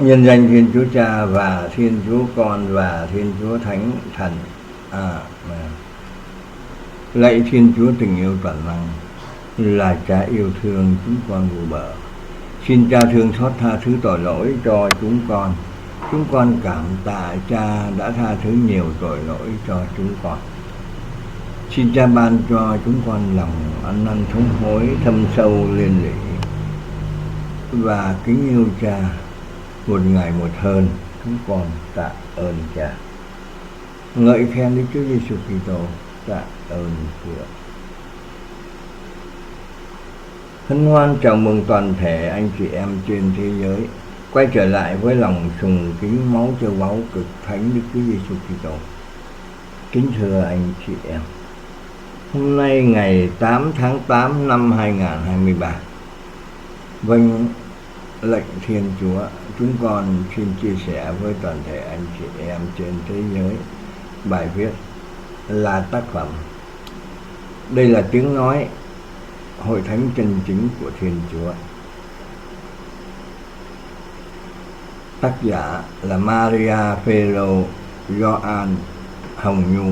Nhân danh Thiên Chúa Cha và Thiên Chúa Con và Thiên Chúa Thánh Thần. Amen. Lạy Thiên Chúa tình yêu toàn năng, là Cha yêu thương chúng con vô bờ. Xin Cha thương xót tha thứ tội lỗi cho chúng con. Chúng con cảm tạ Cha đã tha thứ nhiều tội lỗi cho chúng con. Xin Cha ban cho chúng con lòng ăn năn thống hối thâm sâu liên lụy và kính yêu Cha một ngày một hơn. Chúng con tạ ơn Cha. Ngợi khen Đức Chúa Giêsu Kitô. Tạ ơn Chúa. Hân hoan chào mừng toàn thể anh chị em trên thế giới quay trở lại với lòng sùng kính máu châu báu cực thánh Đức Chúa Giêsu Kitô. Kính thưa anh chị em, hôm nay ngày 8 tháng 8 năm 2023, vâng lệnh Thiên Chúa, chúng con xin chia sẻ với toàn thể anh chị em trên thế giới bài viết là tác phẩm Đây là tiếng nói hội thánh chân chính của Thiên Chúa. Tác giả là Maria Phêrô Gioan Hồng Nhu,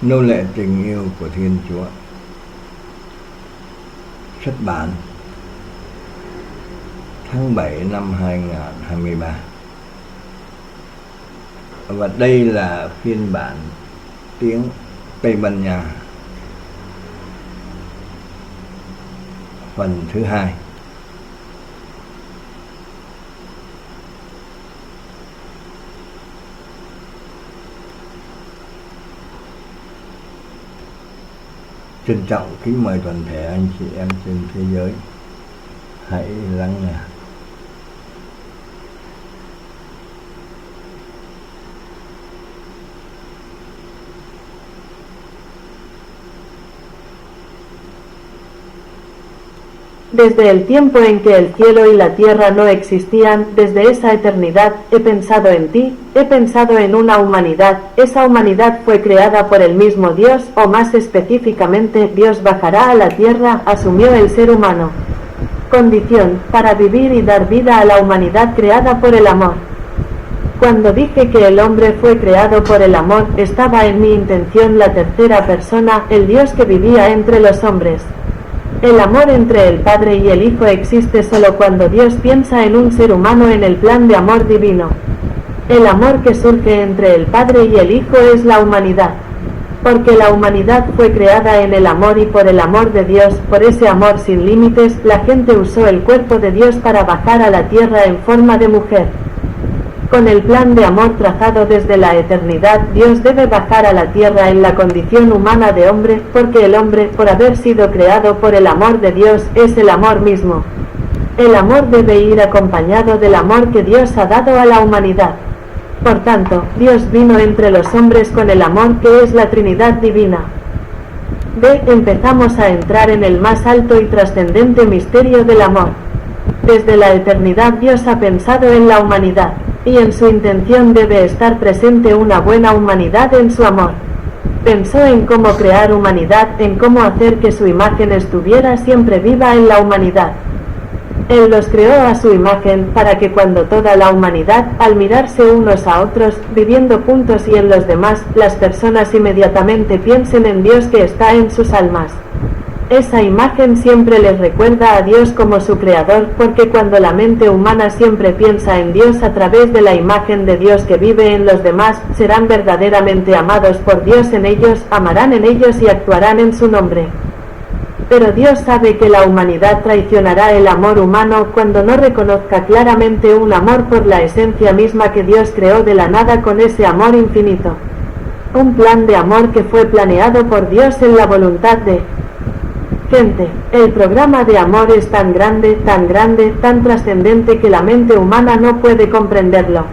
nô lệ tình yêu của Thiên Chúa. Xuất bản tháng 7 năm 2023. Và đây là phiên bản tiếng Tây Ban Nha, phần thứ 2. Trân trọng kính mời toàn thể anh chị em trên thế giới hãy lắng nghe. Desde el tiempo en que el cielo y la tierra no existían, desde esa eternidad, he pensado en ti, he pensado en una humanidad. Esa humanidad fue creada por el mismo Dios, o más específicamente, Dios bajará a la tierra, asumió el ser humano. Condición, para vivir y dar vida a la humanidad creada por el amor. Cuando dije que el hombre fue creado por el amor, estaba en mi intención la tercera persona, el Dios que vivía entre los hombres. El amor entre el Padre y el Hijo existe solo cuando Dios piensa en un ser humano en el plan de amor divino. El amor que surge entre el Padre y el Hijo es la humanidad. Porque la humanidad fue creada en el amor y por el amor de Dios, por ese amor sin límites, la gente usó el cuerpo de Dios para bajar a la tierra en forma de mujer. Con el plan de amor trazado desde la eternidad, Dios debe bajar a la tierra en la condición humana de hombre, porque el hombre, por haber sido creado por el amor de Dios, es el amor mismo. El amor debe ir acompañado del amor que Dios ha dado a la humanidad. Por tanto, Dios vino entre los hombres con el amor que es la Trinidad divina. Empezamos a entrar en el más alto y trascendente misterio del amor. Desde la eternidad Dios ha pensado en la humanidad. Y en su intención debe estar presente una buena humanidad en su amor. Pensó en cómo crear humanidad, en cómo hacer que su imagen estuviera siempre viva en la humanidad. Él los creó a su imagen para que cuando toda la humanidad, al mirarse unos a otros, viviendo juntos y en los demás, las personas inmediatamente piensen en Dios que está en sus almas. Esa imagen siempre les recuerda a Dios como su creador, porque cuando la mente humana siempre piensa en Dios a través de la imagen de Dios que vive en los demás, serán verdaderamente amados por Dios en ellos, amarán en ellos y actuarán en su nombre. Pero Dios sabe que la humanidad traicionará el amor humano cuando no reconozca claramente un amor por la esencia misma que Dios creó de la nada con ese amor infinito. Un plan de amor que fue planeado por Dios en la voluntad de gente. El programa de amor es tan grande, tan trascendente que la mente humana no puede comprenderlo.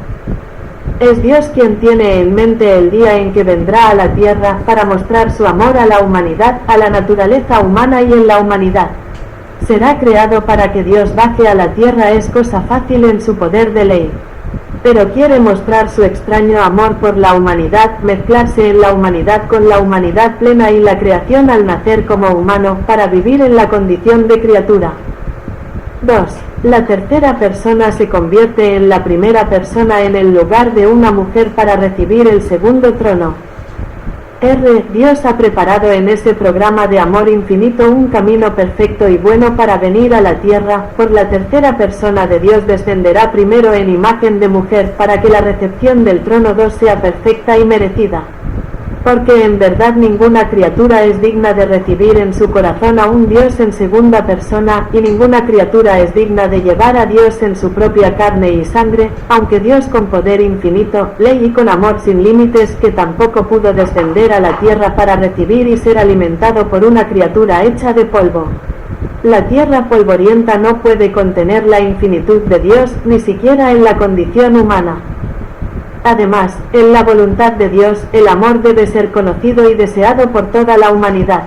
Es Dios quien tiene en mente el día en que vendrá a la tierra para mostrar su amor a la humanidad, a la naturaleza humana y en la humanidad. Será creado para que Dios baje a la tierra, es cosa fácil en su poder de ley. Pero quiere mostrar su extraño amor por la humanidad, mezclarse en la humanidad con la humanidad plena y la creación al nacer como humano, para vivir en la condición de criatura. 2. La tercera persona se convierte en la primera persona en el lugar de una mujer para recibir el segundo trono. Dios ha preparado en ese programa de amor infinito un camino perfecto y bueno para venir a la tierra. Por la tercera persona de Dios descenderá primero en imagen de mujer para que la recepción del trono 2 sea perfecta y merecida. Porque en verdad ninguna criatura es digna de recibir en su corazón a un Dios en segunda persona, y ninguna criatura es digna de llevar a Dios en su propia carne y sangre, aunque Dios con poder infinito, ley y con amor sin límites, que tampoco pudo descender a la tierra para recibir y ser alimentado por una criatura hecha de polvo. La tierra polvorienta no puede contener la infinitud de Dios, ni siquiera en la condición humana. Además, en la voluntad de Dios, el amor debe ser conocido y deseado por toda la humanidad.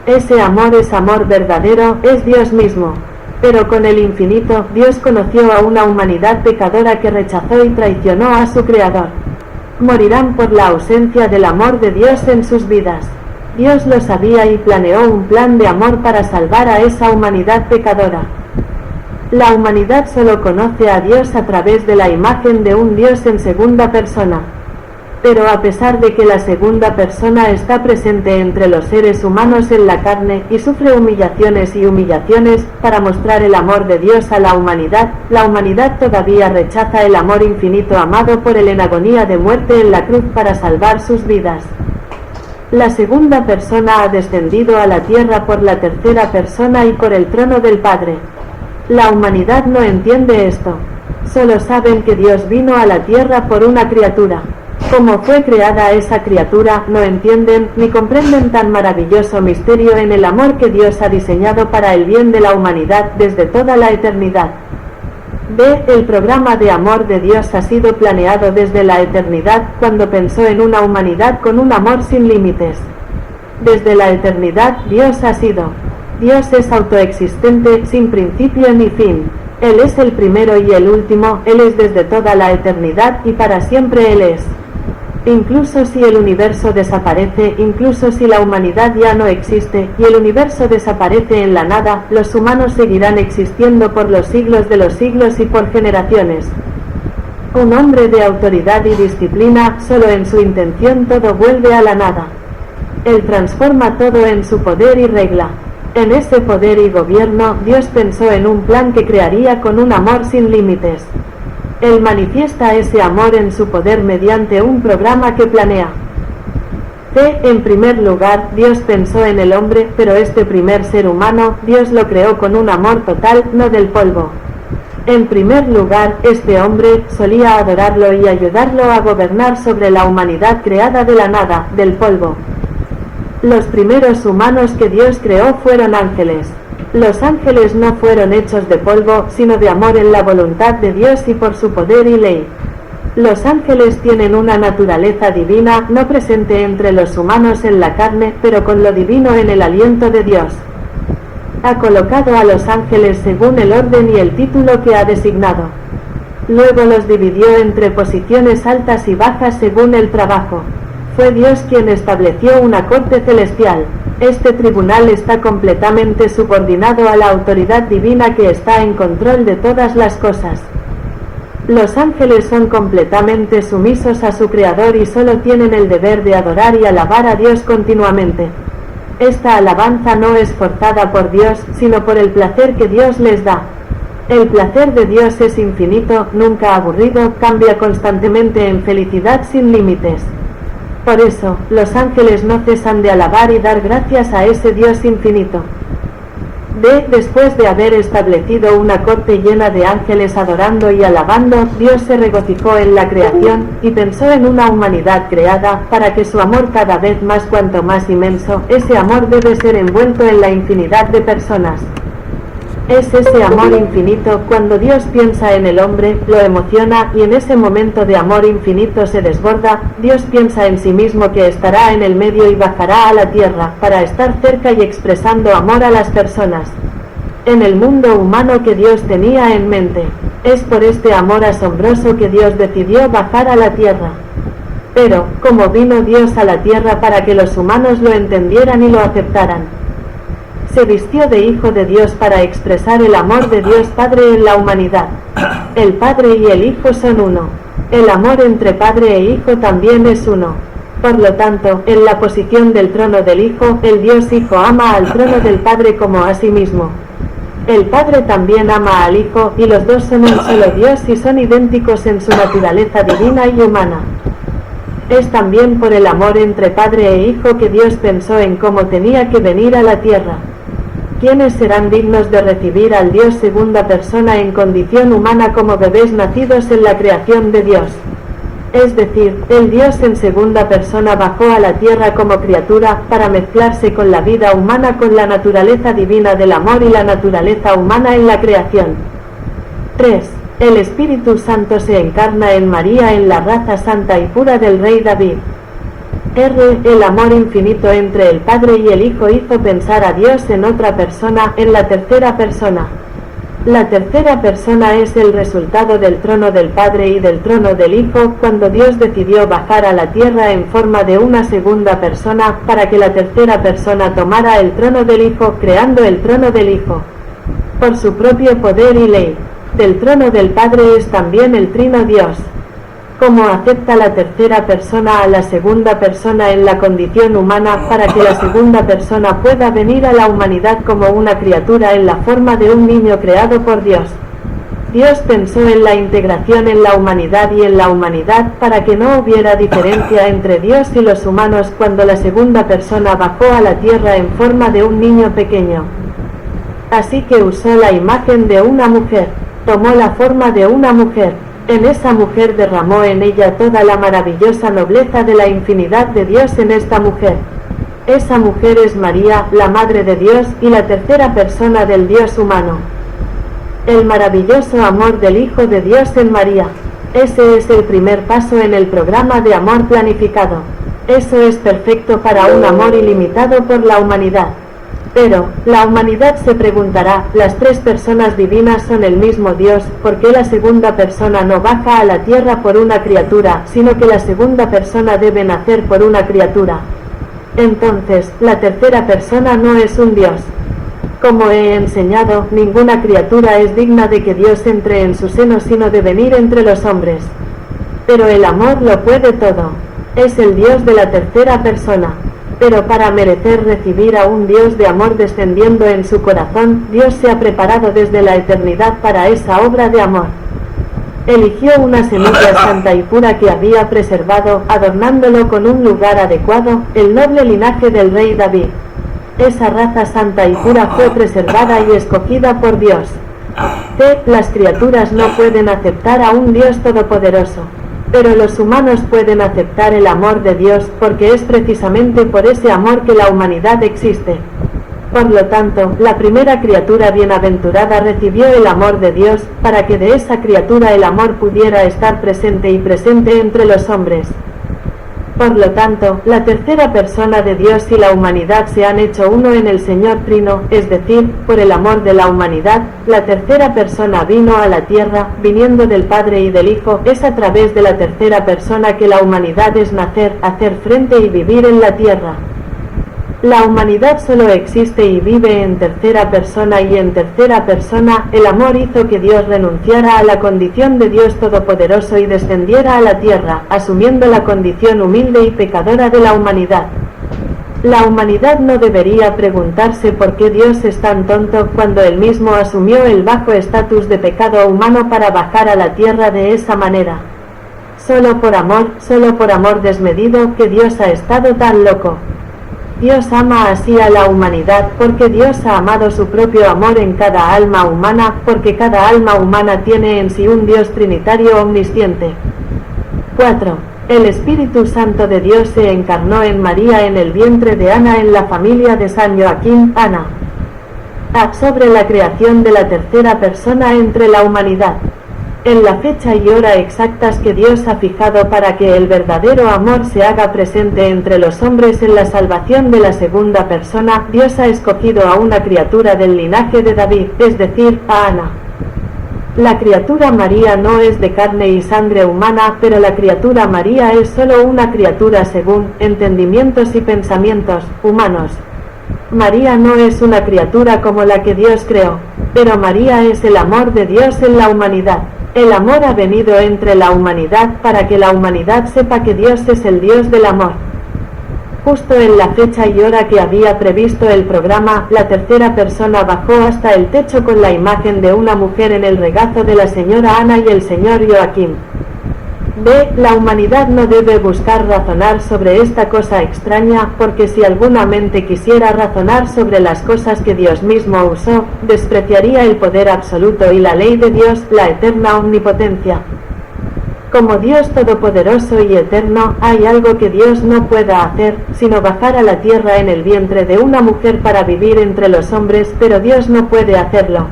Ese amor es amor verdadero, es Dios mismo. Pero con el infinito, Dios conoció a una humanidad pecadora que rechazó y traicionó a su Creador. Morirán por la ausencia del amor de Dios en sus vidas. Dios lo sabía y planeó un plan de amor para salvar a esa humanidad pecadora. La humanidad solo conoce a Dios a través de la imagen de un Dios en segunda persona. Pero a pesar de que la segunda persona está presente entre los seres humanos en la carne y sufre humillaciones para mostrar el amor de Dios a la humanidad todavía rechaza el amor infinito amado por él en agonía de muerte en la cruz para salvar sus vidas. La segunda persona ha descendido a la tierra por la tercera persona y por el trono del Padre. La humanidad no entiende esto. Solo saben que Dios vino a la tierra por una criatura. Cómo fue creada esa criatura, no entienden ni comprenden tan maravilloso misterio en el amor que Dios ha diseñado para el bien de la humanidad desde toda la eternidad. El programa de amor de Dios ha sido planeado desde la eternidad cuando pensó en una humanidad con un amor sin límites. Desde la eternidad Dios ha sido. Dios es autoexistente, sin principio ni fin. Él es el primero y el último, Él es desde toda la eternidad y para siempre Él es. Incluso si el universo desaparece, incluso si la humanidad ya no existe, y el universo desaparece en la nada, los humanos seguirán existiendo por los siglos de los siglos y por generaciones. Un hombre de autoridad y disciplina, solo en su intención todo vuelve a la nada. Él transforma todo en su poder y regla. En ese poder y gobierno, Dios pensó en un plan que crearía con un amor sin límites. Él manifiesta ese amor en su poder mediante un programa que planea. En primer lugar, Dios pensó en el hombre, pero este primer ser humano, Dios lo creó con un amor total, no del polvo. En primer lugar, este hombre solía adorarlo y ayudarlo a gobernar sobre la humanidad creada de la nada, del polvo. Los primeros humanos que Dios creó fueron ángeles. Los ángeles no fueron hechos de polvo, sino de amor en la voluntad de Dios y por su poder y ley. Los ángeles tienen una naturaleza divina, no presente entre los humanos en la carne, pero con lo divino en el aliento de Dios. Ha colocado a los ángeles según el orden y el título que ha designado. Luego los dividió entre posiciones altas y bajas según el trabajo. Fue Dios quien estableció una corte celestial. Este tribunal está completamente subordinado a la autoridad divina que está en control de todas las cosas. Los ángeles son completamente sumisos a su Creador y solo tienen el deber de adorar y alabar a Dios continuamente. Esta alabanza no es forzada por Dios, sino por el placer que Dios les da. El placer de Dios es infinito, nunca aburrido, cambia constantemente en felicidad sin límites. Por eso, los ángeles no cesan de alabar y dar gracias a ese Dios infinito. Después de haber establecido una corte llena de ángeles adorando y alabando, Dios se regocijó en la creación, y pensó en una humanidad creada, para que su amor cada vez más cuanto más inmenso, ese amor debe ser envuelto en la infinidad de personas. Es ese amor infinito, cuando Dios piensa en el hombre, lo emociona, y en ese momento de amor infinito se desborda. Dios piensa en sí mismo que estará en el medio y bajará a la tierra, para estar cerca y expresando amor a las personas. En el mundo humano que Dios tenía en mente. Es por este amor asombroso que Dios decidió bajar a la tierra. Pero, ¿cómo vino Dios a la tierra para que los humanos lo entendieran y lo aceptaran? se vistió de Hijo de Dios para expresar el amor de Dios Padre en la humanidad. El Padre y el Hijo son uno. El amor entre Padre e Hijo también es uno. Por lo tanto, en la posición del trono del Hijo, el Dios Hijo ama al trono del Padre como a sí mismo. El Padre también ama al Hijo, y los dos son un solo Dios y son idénticos en su naturaleza divina y humana. Es también por el amor entre Padre e Hijo que Dios pensó en cómo tenía que venir a la tierra. ¿Quiénes serán dignos de recibir al Dios segunda persona en condición humana como bebés nacidos en la creación de Dios? Es decir, el Dios en segunda persona bajó a la tierra como criatura, para mezclarse con la vida humana con la naturaleza divina del amor y la naturaleza humana en la creación. 3. El Espíritu Santo se encarna en María en la raza santa y pura del rey David. R. El amor infinito entre el Padre y el Hijo hizo pensar a Dios en otra persona, en la tercera persona. La tercera persona es el resultado del trono del Padre y del trono del Hijo, cuando Dios decidió bajar a la tierra en forma de una segunda persona, para que la tercera persona tomara el trono del Hijo, creando el trono del Hijo. Por su propio poder y ley. Del trono del Padre es también el Trino Dios. Como acepta la tercera persona a la segunda persona en la condición humana para que la segunda persona pueda venir a la humanidad como una criatura en la forma de un niño creado por Dios. Dios pensó en la integración en la humanidad y en la humanidad para que no hubiera diferencia entre Dios y los humanos cuando la segunda persona bajó a la tierra en forma de un niño pequeño. Así que usó la imagen de una mujer. Tomó la forma de una mujer. En esa mujer derramó en ella toda la maravillosa nobleza de la infinidad de Dios en esta mujer. Esa mujer es María, la Madre de Dios y la tercera persona del Dios humano. El maravilloso amor del Hijo de Dios en María. Ese es el primer paso en el programa de amor planificado. Eso es perfecto para un amor ilimitado por la humanidad. Pero, la humanidad se preguntará, las tres personas divinas son el mismo Dios, ¿por qué la segunda persona no baja a la tierra por una criatura, sino que la segunda persona debe nacer por una criatura? Entonces, la tercera persona no es un Dios. Como he enseñado, ninguna criatura es digna de que Dios entre en su seno sino de venir entre los hombres. Pero el amor lo puede todo. Es el Dios de la tercera persona. Pero para merecer recibir a un Dios de amor descendiendo en su corazón, Dios se ha preparado desde la eternidad para esa obra de amor. Eligió una semilla santa y pura que había preservado, adornándolo con un lugar adecuado, el noble linaje del rey David. Esa raza santa y pura fue preservada y escogida por Dios. Las criaturas no pueden aceptar a un Dios todopoderoso. Pero los humanos pueden aceptar el amor de Dios, porque es precisamente por ese amor que la humanidad existe. Por lo tanto, la primera criatura bienaventurada recibió el amor de Dios, para que de esa criatura el amor pudiera estar presente y presente entre los hombres. Por lo tanto, la tercera persona de Dios y la humanidad se han hecho uno en el Señor Trino, es decir, por el amor de la humanidad, la tercera persona vino a la tierra, viniendo del Padre y del Hijo, es a través de la tercera persona que la humanidad es nacer, hacer frente y vivir en la tierra. La humanidad solo existe y vive en tercera persona y en tercera persona, el amor hizo que Dios renunciara a la condición de Dios Todopoderoso y descendiera a la tierra, asumiendo la condición humilde y pecadora de la humanidad. La humanidad no debería preguntarse por qué Dios es tan tonto cuando Él mismo asumió el bajo estatus de pecado humano para bajar a la tierra de esa manera. Solo por amor desmedido, que Dios ha estado tan loco. Dios ama así a la humanidad porque Dios ha amado su propio amor en cada alma humana, porque cada alma humana tiene en sí un Dios trinitario omnisciente. 4. El Espíritu Santo de Dios se encarnó en María en el vientre de Ana en la familia de San Joaquín, Ana. Sobre la creación de la tercera persona entre la humanidad. En la fecha y hora exactas que Dios ha fijado para que el verdadero amor se haga presente entre los hombres en la salvación de la segunda persona, Dios ha escogido a una criatura del linaje de David, es decir, a Ana. La criatura María no es de carne y sangre humana, pero la criatura María es solo una criatura según entendimientos y pensamientos humanos. María no es una criatura como la que Dios creó, pero María es el amor de Dios en la humanidad. El amor ha venido entre la humanidad para que la humanidad sepa que Dios es el Dios del amor. Justo en la fecha y hora que había previsto el programa, la tercera persona bajó hasta el techo con la imagen de una mujer en el regazo de la señora Ana y el señor Joaquín. B. La humanidad no debe buscar razonar sobre esta cosa extraña, porque si alguna mente quisiera razonar sobre las cosas que Dios mismo usó, despreciaría el poder absoluto y la ley de Dios, la eterna omnipotencia. Como Dios todopoderoso y eterno, hay algo que Dios no pueda hacer, sino bajar a la tierra en el vientre de una mujer para vivir entre los hombres, pero Dios no puede hacerlo.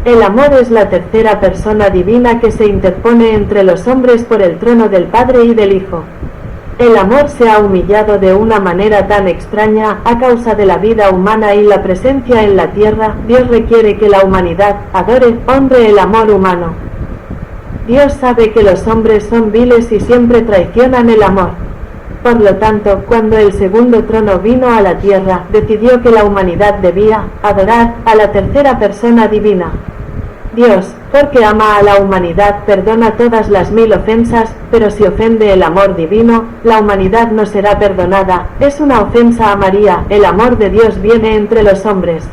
El amor es la tercera persona divina que se interpone entre los hombres por el trono del Padre y del Hijo. El amor se ha humillado de una manera tan extraña, a causa de la vida humana y la presencia en la tierra. Dios requiere que la humanidad adore, honre el amor humano. Dios sabe que los hombres son viles y siempre traicionan el amor. Por lo tanto, cuando el segundo trono vino a la tierra, decidió que la humanidad debía adorar a la tercera persona divina. Dios, porque ama a la humanidad, perdona todas las 1000 ofensas, pero si ofende el amor divino, la humanidad no será perdonada. Es una ofensa a María. El amor de Dios viene entre los hombres.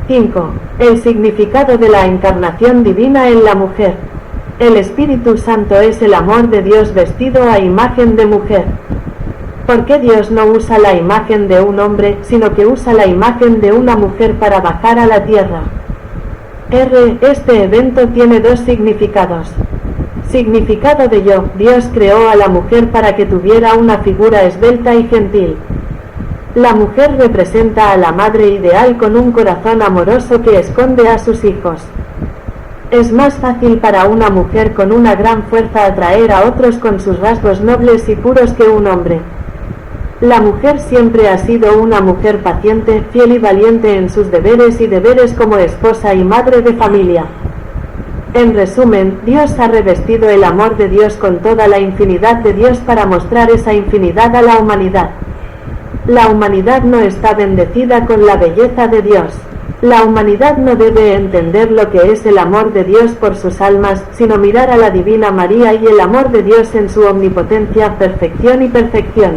5. El significado de la encarnación divina en la mujer. El Espíritu Santo es el amor de Dios vestido a imagen de mujer. ¿Por qué Dios no usa la imagen de un hombre, sino que usa la imagen de una mujer para bajar a la tierra? Este evento tiene dos significados. Significado de yo, Dios creó a la mujer para que tuviera una figura esbelta y gentil. La mujer representa a la madre ideal con un corazón amoroso que esconde a sus hijos. Es más fácil para una mujer con una gran fuerza atraer a otros con sus rasgos nobles y puros que un hombre. La mujer siempre ha sido una mujer paciente, fiel y valiente en sus deberes como esposa y madre de familia. En resumen, Dios ha revestido el amor de Dios con toda la infinidad de Dios para mostrar esa infinidad a la humanidad. La humanidad no está bendecida con la belleza de Dios. La humanidad no debe entender lo que es el amor de Dios por sus almas, sino mirar a la Divina María y el amor de Dios en su omnipotencia, perfección y perfección.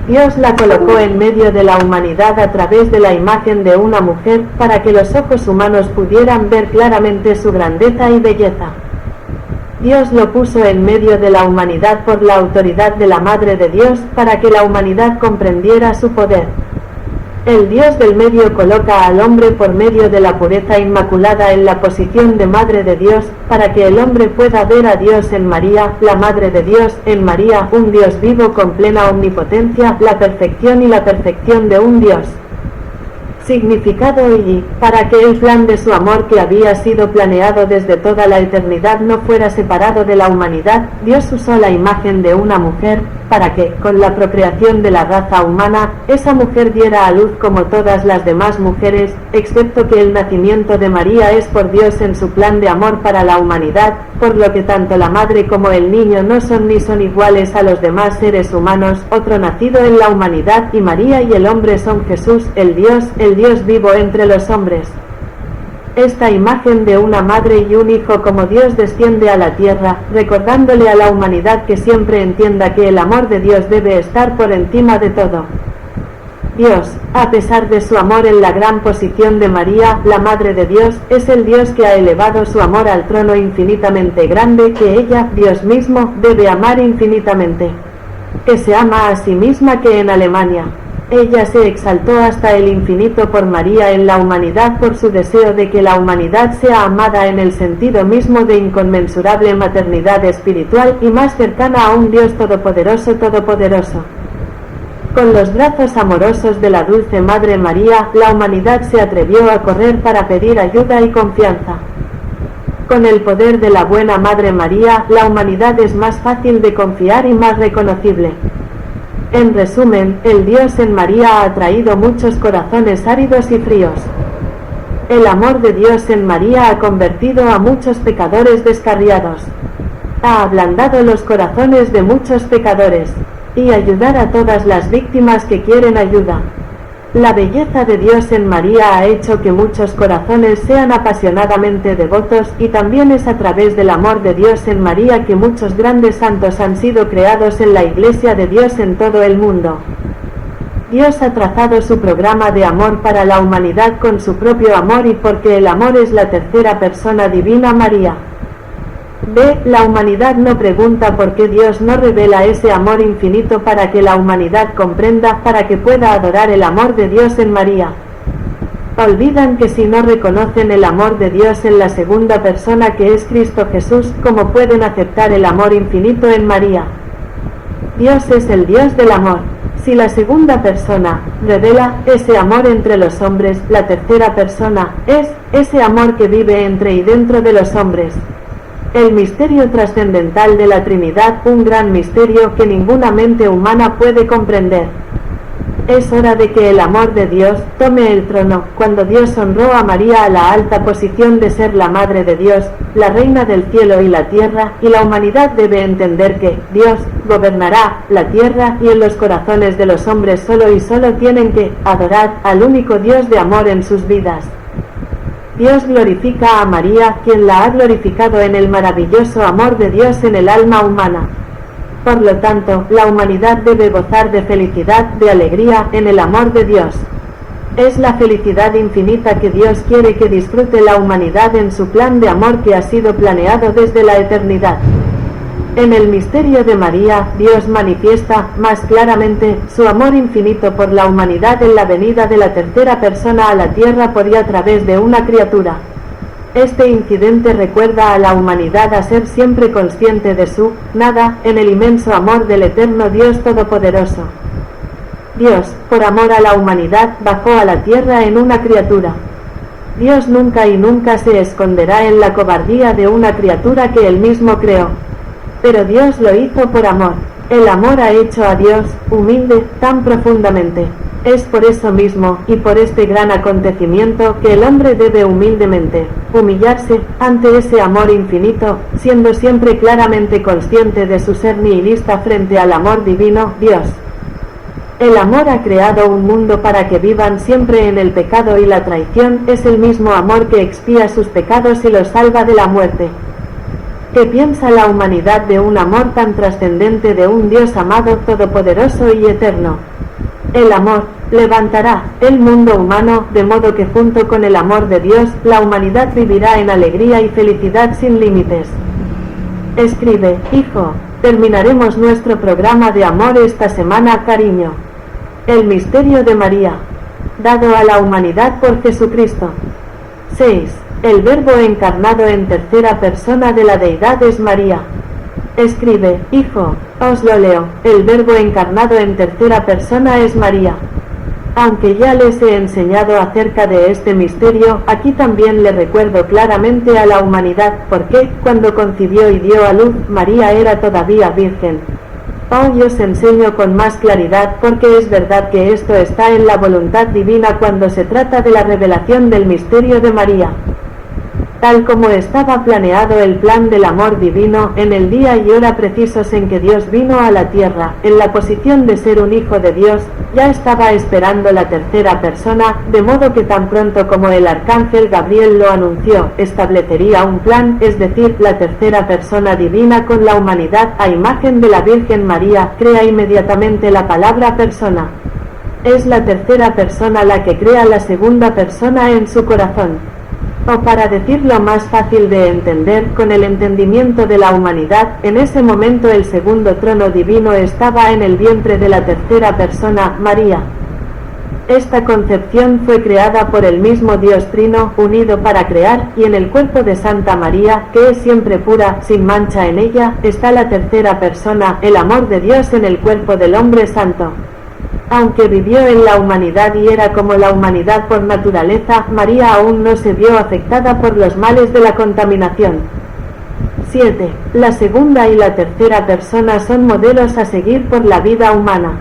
Dios la colocó en medio de la humanidad a través de la imagen de una mujer, para que los ojos humanos pudieran ver claramente su grandeza y belleza. Dios lo puso en medio de la humanidad por la autoridad de la Madre de Dios, para que la humanidad comprendiera su poder. El Dios del medio coloca al hombre por medio de la pureza inmaculada en la posición de Madre de Dios, para que el hombre pueda ver a Dios en María, la Madre de Dios, en María, un Dios vivo con plena omnipotencia, la perfección y la perfección de un Dios. Significado y, para que el plan de su amor que había sido planeado desde toda la eternidad no fuera separado de la humanidad, Dios usó la imagen de una mujer, para que, con la procreación de la raza humana, esa mujer diera a luz como todas las demás mujeres, excepto que el nacimiento de María es por Dios en su plan de amor para la humanidad, por lo que tanto la madre como el niño no son ni son iguales a los demás seres humanos, otro nacido en la humanidad, y María y el hombre son Jesús, el Dios vivo entre los hombres. Esta imagen de una madre y un hijo como Dios desciende a la tierra, recordándole a la humanidad que siempre entienda que el amor de Dios debe estar por encima de todo. Dios, a pesar de su amor en la gran posición de María, la Madre de Dios, es el Dios que ha elevado su amor al trono infinitamente grande que ella, Dios mismo, debe amar infinitamente. Que se ama a sí misma que en Alemania. Ella se exaltó hasta el infinito por María en la humanidad por su deseo de que la humanidad sea amada en el sentido mismo de inconmensurable maternidad espiritual y más cercana a un Dios todopoderoso. Con los brazos amorosos de la dulce Madre María, la humanidad se atrevió a correr para pedir ayuda y confianza. Con el poder de la buena Madre María, la humanidad es más fácil de confiar y más reconocible. En resumen, el Dios en María ha atraído muchos corazones áridos y fríos. El amor de Dios en María ha convertido a muchos pecadores descarriados. Ha ablandado los corazones de muchos pecadores, y ayudar a todas las víctimas que quieren ayuda. La belleza de Dios en María ha hecho que muchos corazones sean apasionadamente devotos, y también es a través del amor de Dios en María que muchos grandes santos han sido creados en la Iglesia de Dios en todo el mundo. Dios ha trazado su programa de amor para la humanidad con su propio amor, y porque el amor es la tercera persona divina María. B. La humanidad no pregunta por qué Dios no revela ese amor infinito para que la humanidad comprenda, para que pueda adorar el amor de Dios en María. Olvidan que si no reconocen el amor de Dios en la segunda persona que es Cristo Jesús, ¿cómo pueden aceptar el amor infinito en María? Dios es el Dios del amor. Si la segunda persona revela ese amor entre los hombres, la tercera persona es ese amor que vive entre y dentro de los hombres. El misterio trascendental de la Trinidad, un gran misterio que ninguna mente humana puede comprender. Es hora de que el amor de Dios tome el trono. Cuando Dios honró a María a la alta posición de ser la Madre de Dios, la Reina del cielo y la tierra, y la humanidad debe entender que Dios gobernará la tierra, y en los corazones de los hombres solo y solo tienen que adorar al único Dios de amor en sus vidas. Dios glorifica a María, quien la ha glorificado en el maravilloso amor de Dios en el alma humana. Por lo tanto, la humanidad debe gozar de felicidad, de alegría, en el amor de Dios. Es la felicidad infinita que Dios quiere que disfrute la humanidad en su plan de amor que ha sido planeado desde la eternidad. En el misterio de María, Dios manifiesta más claramente su amor infinito por la humanidad en la venida de la tercera persona a la tierra por y a través de una criatura. Este incidente recuerda a la humanidad a ser siempre consciente de su nada en el inmenso amor del eterno Dios Todopoderoso. Dios, por amor a la humanidad, bajó a la tierra en una criatura. Dios nunca y nunca se esconderá en la cobardía de una criatura que él mismo creó. Pero Dios lo hizo por amor. El amor ha hecho a Dios humilde tan profundamente. Es por eso mismo, y por este gran acontecimiento, que el hombre debe humildemente humillarse ante ese amor infinito, siendo siempre claramente consciente de su ser nihilista frente al amor divino, Dios. El amor ha creado un mundo para que vivan siempre en el pecado y la traición, es el mismo amor que expía sus pecados y los salva de la muerte. ¿Qué piensa la humanidad de un amor tan trascendente de un Dios amado, todopoderoso y eterno? El amor levantará el mundo humano, de modo que junto con el amor de Dios, la humanidad vivirá en alegría y felicidad sin límites. Escribe, hijo, terminaremos nuestro programa de amor esta semana, cariño. El misterio de María, dado a la humanidad por Jesucristo. 6. El Verbo encarnado en tercera persona de la Deidad es María. Escribe, hijo, os lo leo, el Verbo encarnado en tercera persona es María. Aunque ya les he enseñado acerca de este misterio, aquí también le recuerdo claramente a la humanidad, porque, cuando concibió y dio a luz, María era todavía virgen. Hoy os enseño con más claridad, porque es verdad que esto está en la voluntad divina cuando se trata de la revelación del misterio de María. Tal como estaba planeado el plan del amor divino, en el día y hora precisos en que Dios vino a la tierra, en la posición de ser un hijo de Dios, ya estaba esperando la tercera persona, de modo que tan pronto como el arcángel Gabriel lo anunció, establecería un plan, es decir, la tercera persona divina con la humanidad a imagen de la Virgen María, crea inmediatamente la palabra persona. Es la tercera persona la que crea la segunda persona en su corazón. O para decirlo más fácil de entender, con el entendimiento de la humanidad, en ese momento el segundo trono divino estaba en el vientre de la tercera persona, María. Esta concepción fue creada por el mismo Dios Trino, unido para crear, y en el cuerpo de Santa María, que es siempre pura, sin mancha en ella, está la tercera persona, el amor de Dios en el cuerpo del hombre santo. Aunque vivió en la humanidad y era como la humanidad por naturaleza, María aún no se vio afectada por los males de la contaminación. 7. La segunda y la tercera persona son modelos a seguir por la vida humana.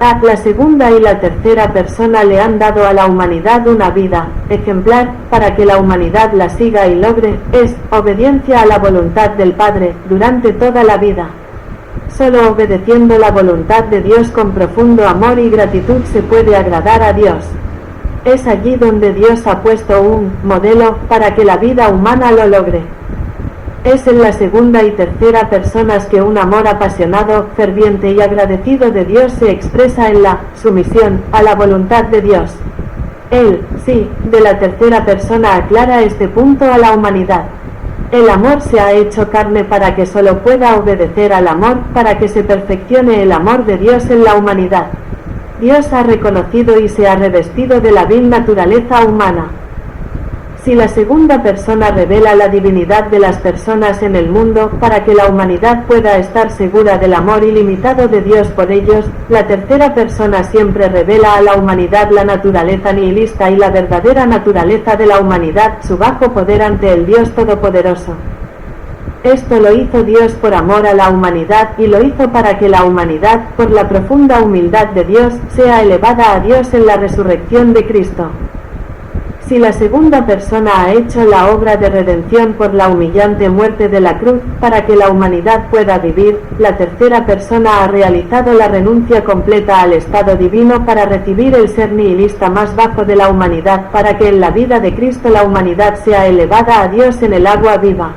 A la segunda y la tercera persona le han dado a la humanidad una vida ejemplar, para que la humanidad la siga y logre, es obediencia a la voluntad del Padre, durante toda la vida. Solo obedeciendo la voluntad de Dios con profundo amor y gratitud se puede agradar a Dios. Es allí donde Dios ha puesto un modelo para que la vida humana lo logre. Es en la segunda y tercera personas que un amor apasionado, ferviente y agradecido de Dios se expresa en la sumisión a la voluntad de Dios. El sí de la tercera persona aclara este punto a la humanidad. El amor se ha hecho carne para que solo pueda obedecer al amor, para que se perfeccione el amor de Dios en la humanidad. Dios ha reconocido y se ha revestido de la vil naturaleza humana. Si la segunda persona revela la divinidad de las personas en el mundo, para que la humanidad pueda estar segura del amor ilimitado de Dios por ellos, la tercera persona siempre revela a la humanidad la naturaleza nihilista y la verdadera naturaleza de la humanidad, su bajo poder ante el Dios Todopoderoso. Esto lo hizo Dios por amor a la humanidad y lo hizo para que la humanidad, por la profunda humildad de Dios, sea elevada a Dios en la resurrección de Cristo. Si la segunda persona ha hecho la obra de redención por la humillante muerte de la cruz, para que la humanidad pueda vivir, la tercera persona ha realizado la renuncia completa al estado divino para recibir el ser nihilista más bajo de la humanidad, para que en la vida de Cristo la humanidad sea elevada a Dios en el agua viva.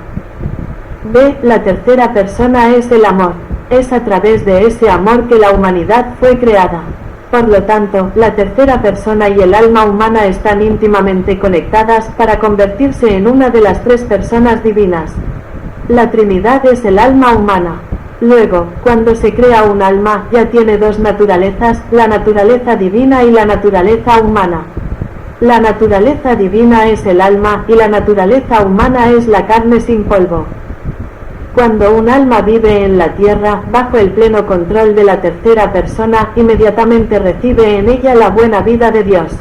B. La tercera persona es el amor. Es a través de ese amor que la humanidad fue creada. Por lo tanto, la tercera persona y el alma humana están íntimamente conectadas para convertirse en una de las tres personas divinas. La Trinidad es el alma humana. Luego, cuando se crea un alma, ya tiene dos naturalezas, la naturaleza divina y la naturaleza humana. La naturaleza divina es el alma y la naturaleza humana es la carne sin polvo. Cuando un alma vive en la tierra, bajo el pleno control de la tercera persona, inmediatamente recibe en ella la buena vida de Dios.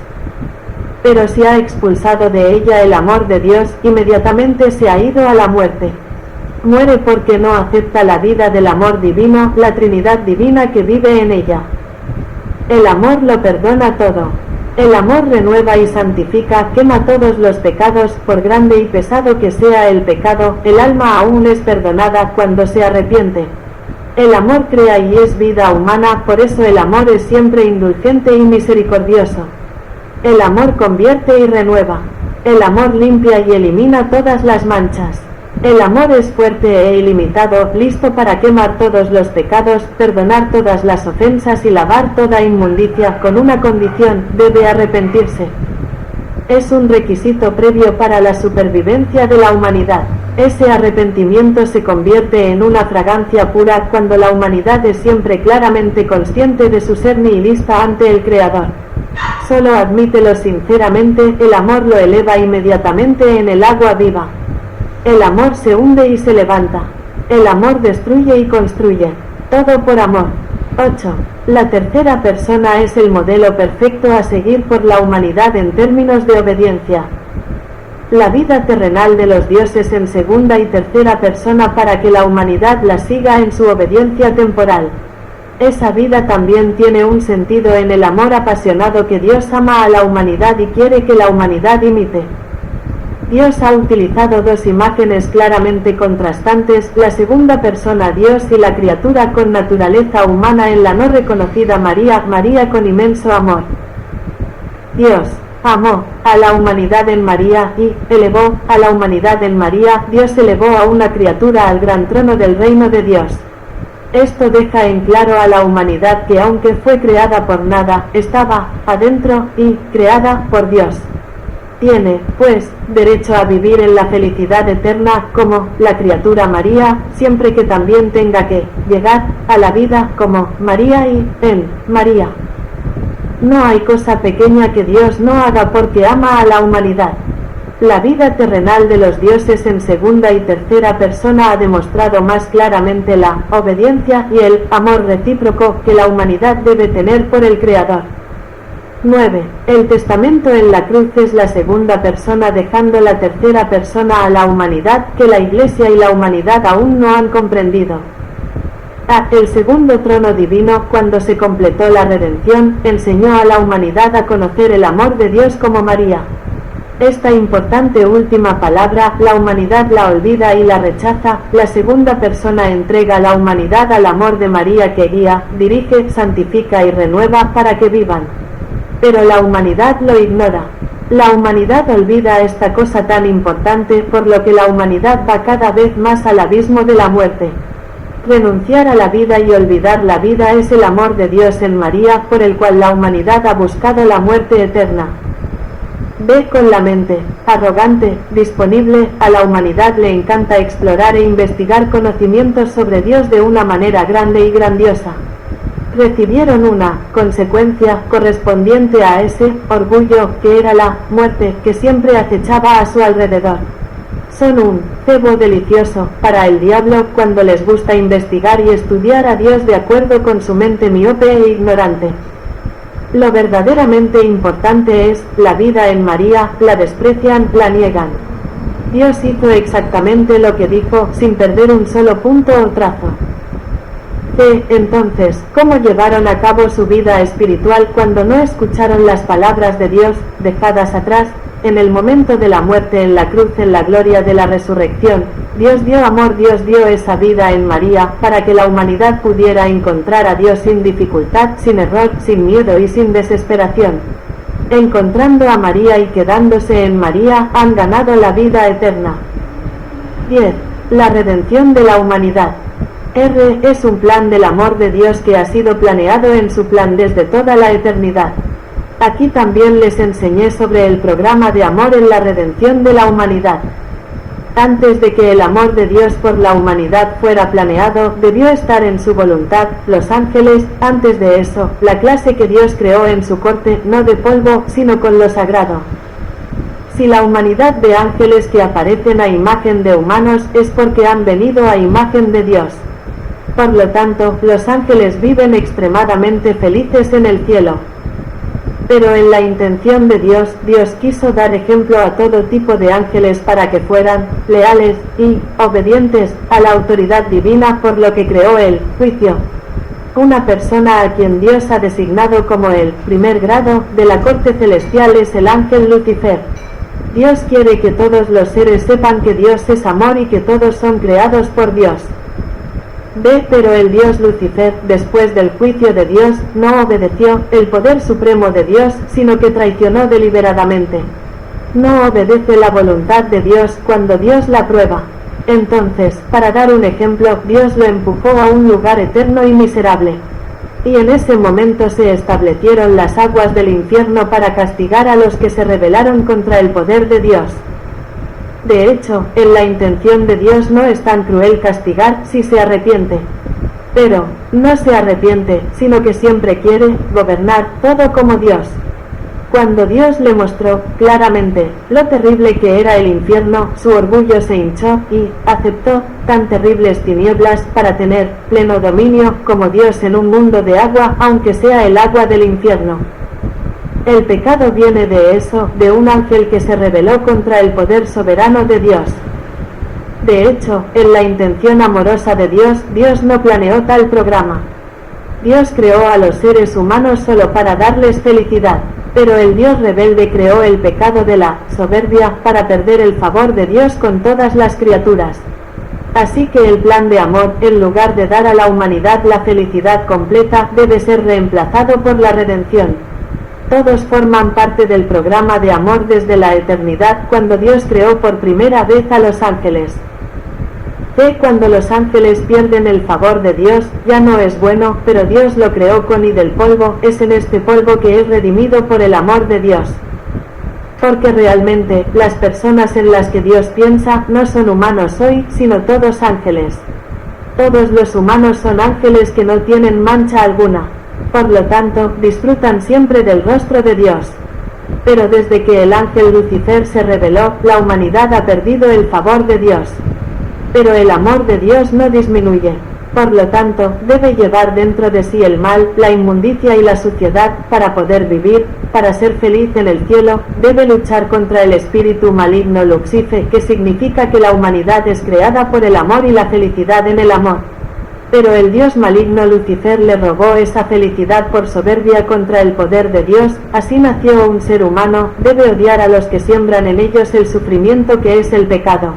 Pero si ha expulsado de ella el amor de Dios, inmediatamente se ha ido a la muerte. Muere porque no acepta la vida del amor divino, la Trinidad divina que vive en ella. El amor lo perdona todo. El amor renueva y santifica, quema todos los pecados, por grande y pesado que sea el pecado, el alma aún es perdonada cuando se arrepiente. El amor crea y es vida humana, por eso el amor es siempre indulgente y misericordioso. El amor convierte y renueva. El amor limpia y elimina todas las manchas. El amor es fuerte e ilimitado, listo para quemar todos los pecados, perdonar todas las ofensas y lavar toda inmundicia, con una condición: debe arrepentirse. Es un requisito previo para la supervivencia de la humanidad. Ese arrepentimiento se convierte en una fragancia pura cuando la humanidad es siempre claramente consciente de su ser nihilista ante el Creador. Solo admítelo sinceramente, el amor lo eleva inmediatamente en el agua viva. El amor se hunde y se levanta. El amor destruye y construye. Todo por amor. 8. La tercera persona es el modelo perfecto a seguir por la humanidad en términos de obediencia. La vida terrenal de los dioses en segunda y tercera persona para que la humanidad la siga en su obediencia temporal. Esa vida también tiene un sentido en el amor apasionado que Dios ama a la humanidad y quiere que la humanidad imite. Dios ha utilizado dos imágenes claramente contrastantes, la segunda persona Dios y la criatura con naturaleza humana en la no reconocida María, María con inmenso amor. Dios amó a la humanidad en María y elevó a la humanidad en María. Dios elevó a una criatura al gran trono del reino de Dios. Esto deja en claro a la humanidad que aunque fue creada por nada, estaba adentro y creada por Dios. Tiene, pues, derecho a vivir en la felicidad eterna como la criatura María, siempre que también tenga que llegar a la vida como María y en María. No hay cosa pequeña que Dios no haga porque ama a la humanidad. La vida terrenal de los dioses en segunda y tercera persona ha demostrado más claramente la obediencia y el amor recíproco que la humanidad debe tener por el Creador. 9. El testamento en la cruz es la segunda persona dejando la tercera persona a la humanidad que la Iglesia y la humanidad aún no han comprendido. El segundo trono divino, cuando se completó la redención, enseñó a la humanidad a conocer el amor de Dios como María. Esta importante última palabra, la humanidad la olvida y la rechaza. La segunda persona entrega la humanidad al amor de María que guía, dirige, santifica y renueva para que vivan. Pero la humanidad lo ignora. La humanidad olvida esta cosa tan importante, por lo que la humanidad va cada vez más al abismo de la muerte. Renunciar a la vida y olvidar la vida es el amor de Dios en María, por el cual la humanidad ha buscado la muerte eterna. Ve con la mente, arrogante, disponible, a la humanidad le encanta explorar e investigar conocimientos sobre Dios de una manera grande y grandiosa. Recibieron una consecuencia correspondiente a ese orgullo que era la muerte que siempre acechaba a su alrededor. Son un cebo delicioso para el diablo cuando les gusta investigar y estudiar a Dios de acuerdo con su mente miope e ignorante. Lo verdaderamente importante es la vida en María, la desprecian, la niegan. Dios hizo exactamente lo que dijo, sin perder un solo punto o trazo. Entonces, ¿cómo llevaron a cabo su vida espiritual cuando no escucharon las palabras de Dios, dejadas atrás, en el momento de la muerte en la cruz, en la gloria de la resurrección? Dios dio amor, Dios dio esa vida en María, para que la humanidad pudiera encontrar a Dios sin dificultad, sin error, sin miedo y sin desesperación. Encontrando a María y quedándose en María, han ganado la vida eterna. 10. La redención de la humanidad. Es un plan del amor de Dios que ha sido planeado en su plan desde toda la eternidad. Aquí también les enseñé sobre el programa de amor en la redención de la humanidad. Antes de que el amor de Dios por la humanidad fuera planeado, debió estar en su voluntad, los ángeles, antes de eso, la clase que Dios creó en su corte, no de polvo, sino con lo sagrado. Si la humanidad de ángeles que aparecen a imagen de humanos, es porque han venido a imagen de Dios. Por lo tanto, los ángeles viven extremadamente felices en el cielo. Pero en la intención de Dios, Dios quiso dar ejemplo a todo tipo de ángeles para que fueran leales y obedientes a la autoridad divina, por lo que creó el juicio. Una persona a quien Dios ha designado como el primer grado de la corte celestial es el ángel Lucifer. Dios quiere que todos los seres sepan que Dios es amor y que todos son creados por Dios. Pero el Dios Lucifer, después del juicio de Dios, no obedeció el poder supremo de Dios, sino que traicionó deliberadamente. No obedece la voluntad de Dios cuando Dios la prueba. Entonces, para dar un ejemplo, Dios lo empujó a un lugar eterno y miserable. Y en ese momento se establecieron las aguas del infierno para castigar a los que se rebelaron contra el poder de Dios. De hecho, en la intención de Dios no es tan cruel castigar si se arrepiente. Pero, no se arrepiente, sino que siempre quiere gobernar todo como Dios. Cuando Dios le mostró claramente lo terrible que era el infierno, su orgullo se hinchó y aceptó tan terribles tinieblas para tener pleno dominio como Dios en un mundo de agua, aunque sea el agua del infierno. El pecado viene de eso, de un ángel que se rebeló contra el poder soberano de Dios. De hecho, en la intención amorosa de Dios, Dios no planeó tal programa. Dios creó a los seres humanos solo para darles felicidad, pero el Dios rebelde creó el pecado de la soberbia para perder el favor de Dios con todas las criaturas. Así que el plan de amor, en lugar de dar a la humanidad la felicidad completa, debe ser reemplazado por la redención. Todos forman parte del programa de amor desde la eternidad, cuando Dios creó por primera vez a los ángeles. Cuando los ángeles pierden el favor de Dios, ya no es bueno, pero Dios lo creó con y del polvo, es en este polvo que es redimido por el amor de Dios. Porque realmente, las personas en las que Dios piensa no son humanos hoy, sino todos ángeles. Todos los humanos son ángeles que no tienen mancha alguna. Por lo tanto, disfrutan siempre del rostro de Dios. Pero desde que el ángel Lucifer se rebeló, la humanidad ha perdido el favor de Dios. Pero el amor de Dios no disminuye. Por lo tanto, debe llevar dentro de sí el mal, la inmundicia y la suciedad, para poder vivir, para ser feliz en el cielo. Debe luchar contra el espíritu maligno Lucifer, que significa que la humanidad es creada por el amor y la felicidad en el amor. Pero el dios maligno Lucifer le robó esa felicidad por soberbia contra el poder de Dios. Así nació un ser humano, debe odiar a los que siembran en ellos el sufrimiento que es el pecado.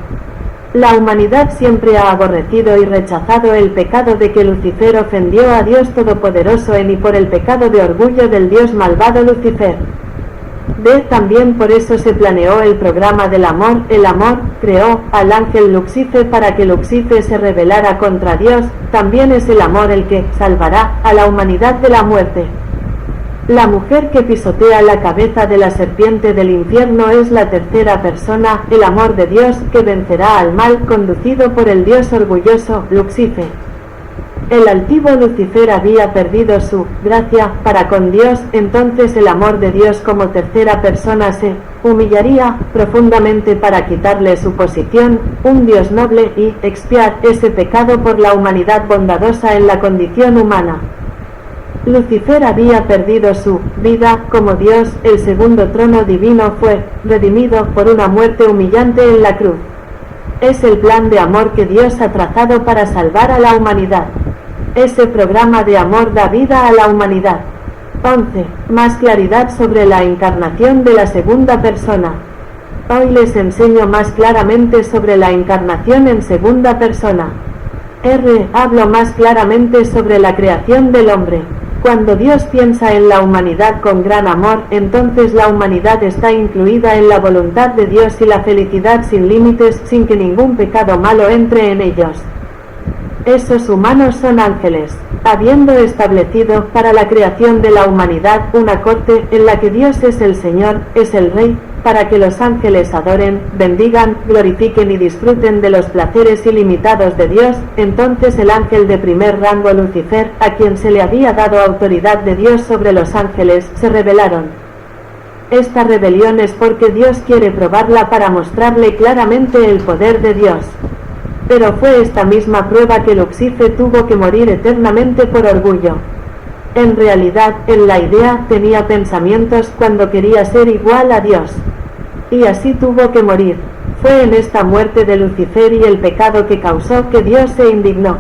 La humanidad siempre ha aborrecido y rechazado el pecado de que Lucifer ofendió a Dios Todopoderoso y por el pecado de orgullo del dios malvado Lucifer. También por eso se planeó el programa del amor. El amor creó al ángel Lucifer para que Lucifer se rebelara contra Dios. También es el amor el que salvará a la humanidad de la muerte. La mujer que pisotea la cabeza de la serpiente del infierno es la tercera persona, el amor de Dios, que vencerá al mal, conducido por el dios orgulloso, Lucifer. El altivo Lucifer había perdido su gracia para con Dios, entonces el amor de Dios como tercera persona se humillaría profundamente para quitarle su posición, un Dios noble, y expiar ese pecado por la humanidad bondadosa en la condición humana. Lucifer había perdido su vida como Dios. El segundo trono divino fue redimido por una muerte humillante en la cruz. Es el plan de amor que Dios ha trazado para salvar a la humanidad. Ese programa de amor da vida a la humanidad. 11. Más claridad sobre la encarnación de la segunda persona. Hoy les enseño más claramente sobre la encarnación en segunda persona. Hablo más claramente sobre la creación del hombre. Cuando Dios piensa en la humanidad con gran amor, entonces la humanidad está incluida en la voluntad de Dios y la felicidad sin límites, sin que ningún pecado malo entre en ellos. Esos humanos son ángeles, habiendo establecido para la creación de la humanidad una corte en la que Dios es el Señor, es el Rey, para que los ángeles adoren, bendigan, glorifiquen y disfruten de los placeres ilimitados de Dios. Entonces el ángel de primer rango Lucifer, a quien se le había dado autoridad de Dios sobre los ángeles, se rebelaron. Esta rebelión es porque Dios quiere probarla para mostrarle claramente el poder de Dios. Pero fue esta misma prueba que Lucifer tuvo que morir eternamente por orgullo. En realidad, en la idea, tenía pensamientos cuando quería ser igual a Dios. Y así tuvo que morir. Fue en esta muerte de Lucifer y el pecado que causó que Dios se indignó.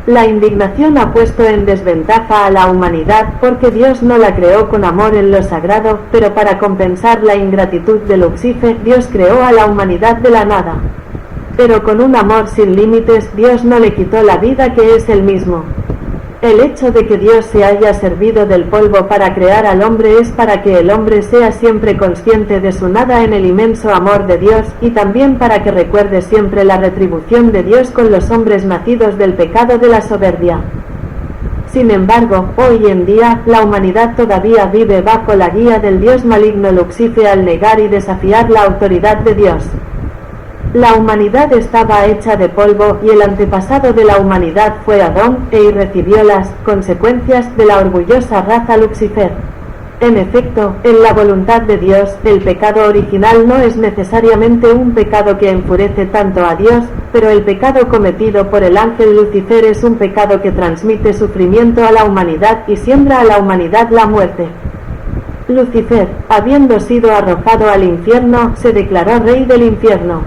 La indignación ha puesto en desventaja a la humanidad porque Dios no la creó con amor en lo sagrado, pero para compensar la ingratitud de Lucifer, Dios creó a la humanidad de la nada. Pero con un amor sin límites, Dios no le quitó la vida que es Él mismo. El hecho de que Dios se haya servido del polvo para crear al hombre es para que el hombre sea siempre consciente de su nada en el inmenso amor de Dios, y también para que recuerde siempre la retribución de Dios con los hombres nacidos del pecado de la soberbia. Sin embargo, hoy en día, la humanidad todavía vive bajo la guía del dios maligno Lucifer al negar y desafiar la autoridad de Dios. La humanidad estaba hecha de polvo y el antepasado de la humanidad fue Adón, y recibió las consecuencias de la orgullosa raza Lucifer. En efecto, en la voluntad de Dios, el pecado original no es necesariamente un pecado que enfurece tanto a Dios, pero el pecado cometido por el ángel Lucifer es un pecado que transmite sufrimiento a la humanidad y siembra a la humanidad la muerte. Lucifer, habiendo sido arrojado al infierno, se declaró rey del infierno.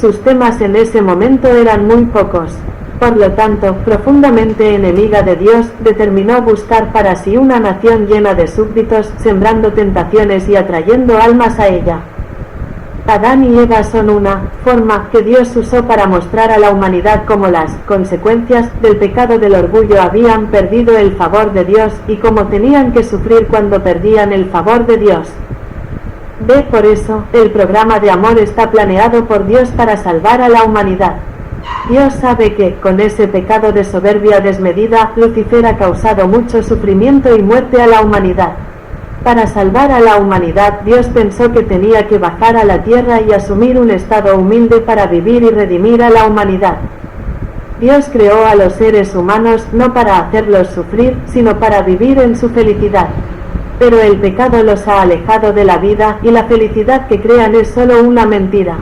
Sus temas en ese momento eran muy pocos. Por lo tanto, profundamente enemiga de Dios, determinó buscar para sí una nación llena de súbditos, sembrando tentaciones y atrayendo almas a ella. Adán y Eva son una forma que Dios usó para mostrar a la humanidad cómo las consecuencias del pecado del orgullo habían perdido el favor de Dios y cómo tenían que sufrir cuando perdían el favor de Dios. Por eso, el programa de amor está planeado por Dios para salvar a la humanidad. Dios sabe que, con ese pecado de soberbia desmedida, Lucifer ha causado mucho sufrimiento y muerte a la humanidad. Para salvar a la humanidad, Dios pensó que tenía que bajar a la tierra y asumir un estado humilde para vivir y redimir a la humanidad. Dios creó a los seres humanos no para hacerlos sufrir, sino para vivir en su felicidad. Pero el pecado los ha alejado de la vida y la felicidad que crean es solo una mentira.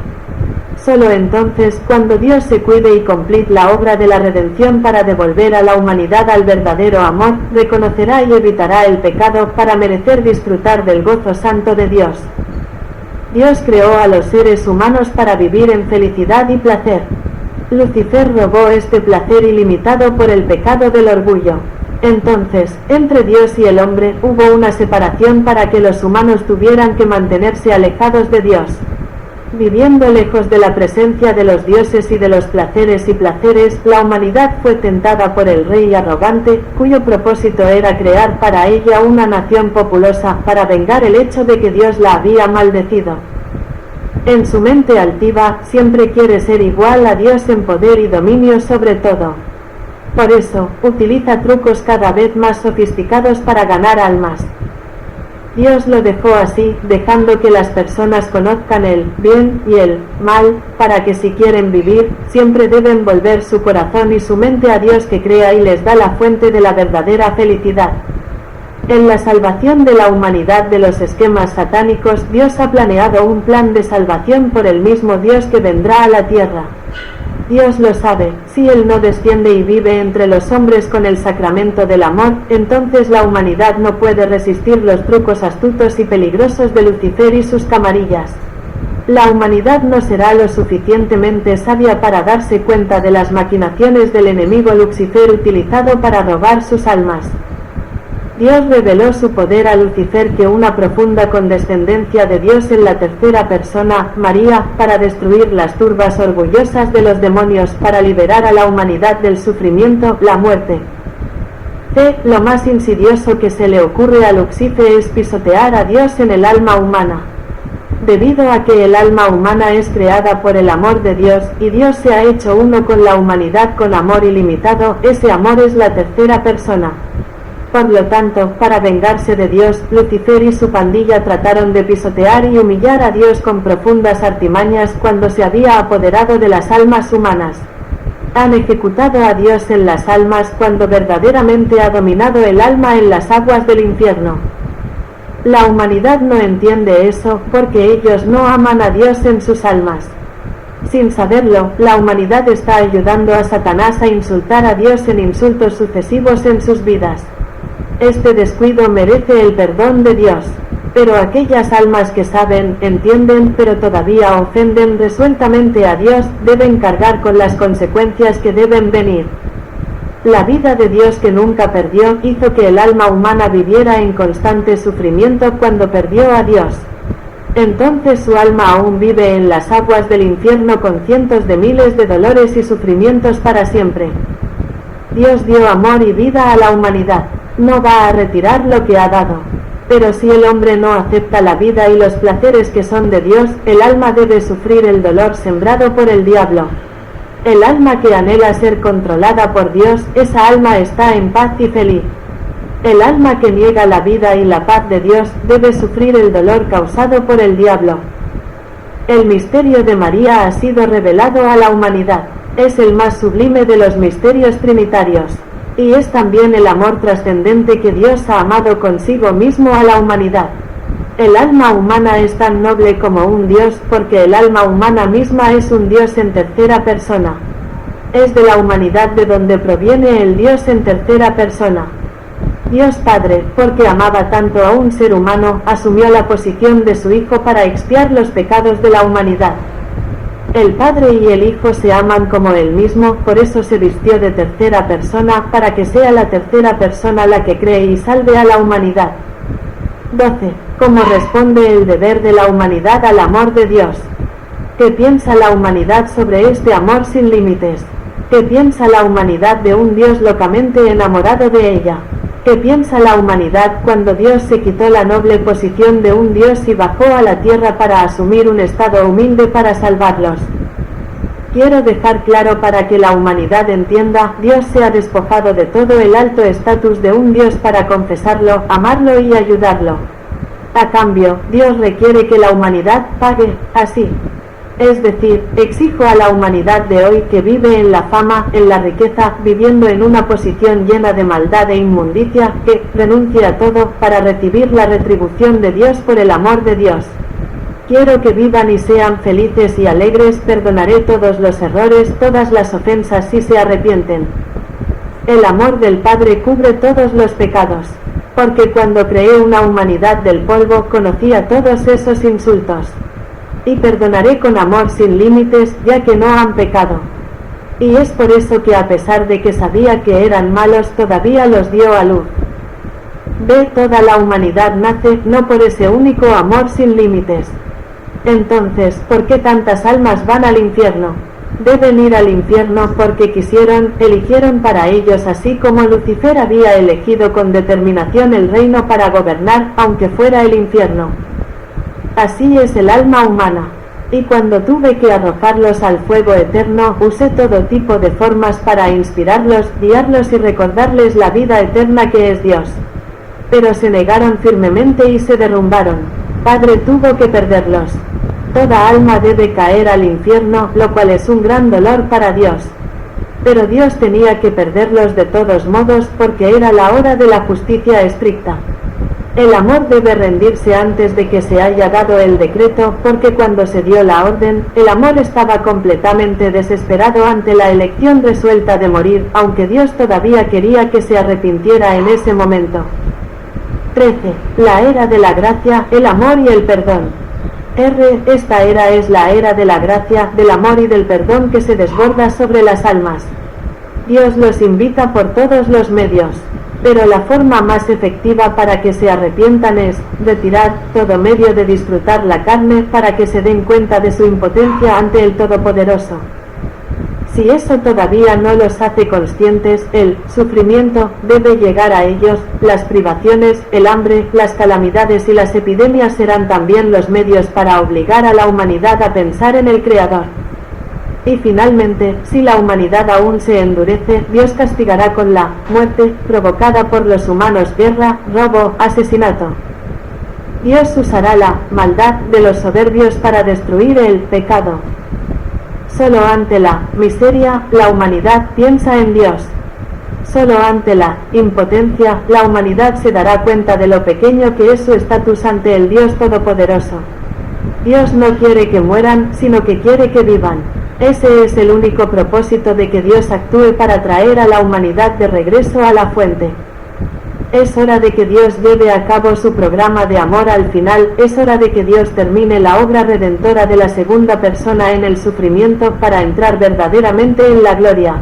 Solo entonces, cuando Dios se cuide y complete la obra de la redención para devolver a la humanidad al verdadero amor, reconocerá y evitará el pecado para merecer disfrutar del gozo santo de Dios. Dios creó a los seres humanos para vivir en felicidad y placer. Lucifer robó este placer ilimitado por el pecado del orgullo. Entonces, entre Dios y el hombre hubo una separación para que los humanos tuvieran que mantenerse alejados de Dios. Viviendo lejos de la presencia de los dioses y de los placeres y placeres, la humanidad fue tentada por el rey arrogante, cuyo propósito era crear para ella una nación populosa para vengar el hecho de que Dios la había maldecido. En su mente altiva, siempre quiere ser igual a Dios en poder y dominio sobre todo. Por eso, utiliza trucos cada vez más sofisticados para ganar almas. Dios lo dejó así, dejando que las personas conozcan el bien y el mal, para que si quieren vivir, siempre deben volver su corazón y su mente a Dios, que crea y les da la fuente de la verdadera felicidad. En la salvación de la humanidad de los esquemas satánicos, Dios ha planeado un plan de salvación por el mismo Dios que vendrá a la tierra. Dios lo sabe, si Él no desciende y vive entre los hombres con el sacramento del amor, entonces la humanidad no puede resistir los trucos astutos y peligrosos de Lucifer y sus camarillas. La humanidad no será lo suficientemente sabia para darse cuenta de las maquinaciones del enemigo Lucifer utilizado para robar sus almas. Dios reveló su poder a Lucifer, que una profunda condescendencia de Dios en la tercera persona, María, para destruir las turbas orgullosas de los demonios, para liberar a la humanidad del sufrimiento, la muerte. C. Lo más insidioso que se le ocurre a Lucifer es pisotear a Dios en el alma humana. Debido a que el alma humana es creada por el amor de Dios, y Dios se ha hecho uno con la humanidad con amor ilimitado, ese amor es la tercera persona. Por lo tanto, para vengarse de Dios, Lucifer y su pandilla trataron de pisotear y humillar a Dios con profundas artimañas cuando se había apoderado de las almas humanas. Han ejecutado a Dios en las almas cuando verdaderamente ha dominado el alma en las aguas del infierno. La humanidad no entiende eso, porque ellos no aman a Dios en sus almas. Sin saberlo, la humanidad está ayudando a Satanás a insultar a Dios en insultos sucesivos en sus vidas. Este descuido merece el perdón de Dios, pero aquellas almas que saben, entienden, pero todavía ofenden resueltamente a Dios, deben cargar con las consecuencias que deben venir. La vida de Dios, que nunca perdió, hizo que el alma humana viviera en constante sufrimiento cuando perdió a Dios. Entonces su alma aún vive en las aguas del infierno con cientos de miles de dolores y sufrimientos para siempre. Dios dio amor y vida a la humanidad. No va a retirar lo que ha dado. Pero si el hombre no acepta la vida y los placeres que son de Dios, el alma debe sufrir el dolor sembrado por el diablo. El alma que anhela ser controlada por Dios, esa alma está en paz y feliz. El alma que niega la vida y la paz de Dios debe sufrir el dolor causado por el diablo. El misterio de María ha sido revelado a la humanidad. Es el más sublime de los misterios trinitarios. Y es también el amor trascendente que Dios ha amado consigo mismo a la humanidad. El alma humana es tan noble como un Dios, porque el alma humana misma es un Dios en tercera persona. Es de la humanidad de donde proviene el Dios en tercera persona. Dios Padre, porque amaba tanto a un ser humano, asumió la posición de su Hijo para expiar los pecados de la humanidad. El Padre y el Hijo se aman como Él mismo, por eso se vistió de tercera persona, para que sea la tercera persona la que cree y salve a la humanidad. 12. ¿Cómo responde el deber de la humanidad al amor de Dios? ¿Qué piensa la humanidad sobre este amor sin límites? ¿Qué piensa la humanidad de un Dios locamente enamorado de ella? ¿Qué piensa la humanidad cuando Dios se quitó la noble posición de un Dios y bajó a la tierra para asumir un estado humilde para salvarlos? Quiero dejar claro para que la humanidad entienda, Dios se ha despojado de todo el alto estatus de un Dios para confesarlo, amarlo y ayudarlo. A cambio, Dios requiere que la humanidad pague, así. Es decir, exijo a la humanidad de hoy que vive en la fama, en la riqueza, viviendo en una posición llena de maldad e inmundicia, que renuncie a todo para recibir la retribución de Dios por el amor de Dios. Quiero que vivan y sean felices y alegres, perdonaré todos los errores, todas las ofensas si se arrepienten. El amor del Padre cubre todos los pecados, porque cuando creé una humanidad del polvo conocía todos esos insultos. Y perdonaré con amor sin límites, ya que no han pecado. Y es por eso que a pesar de que sabía que eran malos todavía los dio a luz. Toda la humanidad nace no por ese único amor sin límites. Entonces, ¿por qué tantas almas van al infierno? Deben ir al infierno porque eligieron para ellos, así como Lucifer había elegido con determinación el reino para gobernar, aunque fuera el infierno. Así es el alma humana. Y cuando tuve que arrojarlos al fuego eterno, usé todo tipo de formas para inspirarlos, guiarlos y recordarles la vida eterna que es Dios. Pero se negaron firmemente y se derrumbaron. Padre tuvo que perderlos. Toda alma debe caer al infierno, lo cual es un gran dolor para Dios. Pero Dios tenía que perderlos de todos modos porque era la hora de la justicia estricta. El amor debe rendirse antes de que se haya dado el decreto, porque cuando se dio la orden, el amor estaba completamente desesperado ante la elección resuelta de morir, aunque Dios todavía quería que se arrepintiera en ese momento. 13. La era de la gracia, el amor y el perdón. Esta era es la era de la gracia, del amor y del perdón que se desborda sobre las almas. Dios los invita por todos los medios. Pero la forma más efectiva para que se arrepientan es retirar todo medio de disfrutar la carne para que se den cuenta de su impotencia ante el Todopoderoso. Si eso todavía no los hace conscientes, el sufrimiento debe llegar a ellos, las privaciones, el hambre, las calamidades y las epidemias serán también los medios para obligar a la humanidad a pensar en el Creador. Y finalmente, si la humanidad aún se endurece, Dios castigará con la muerte provocada por los humanos, guerra, robo, asesinato. Dios usará la maldad de los soberbios para destruir el pecado. Solo ante la miseria, la humanidad piensa en Dios. Solo ante la impotencia, la humanidad se dará cuenta de lo pequeño que es su estatus ante el Dios Todopoderoso. Dios no quiere que mueran, sino que quiere que vivan. Ese es el único propósito de que Dios actúe para traer a la humanidad de regreso a la fuente. Es hora de que Dios lleve a cabo su programa de amor al final, es hora de que Dios termine la obra redentora de la segunda persona en el sufrimiento para entrar verdaderamente en la gloria.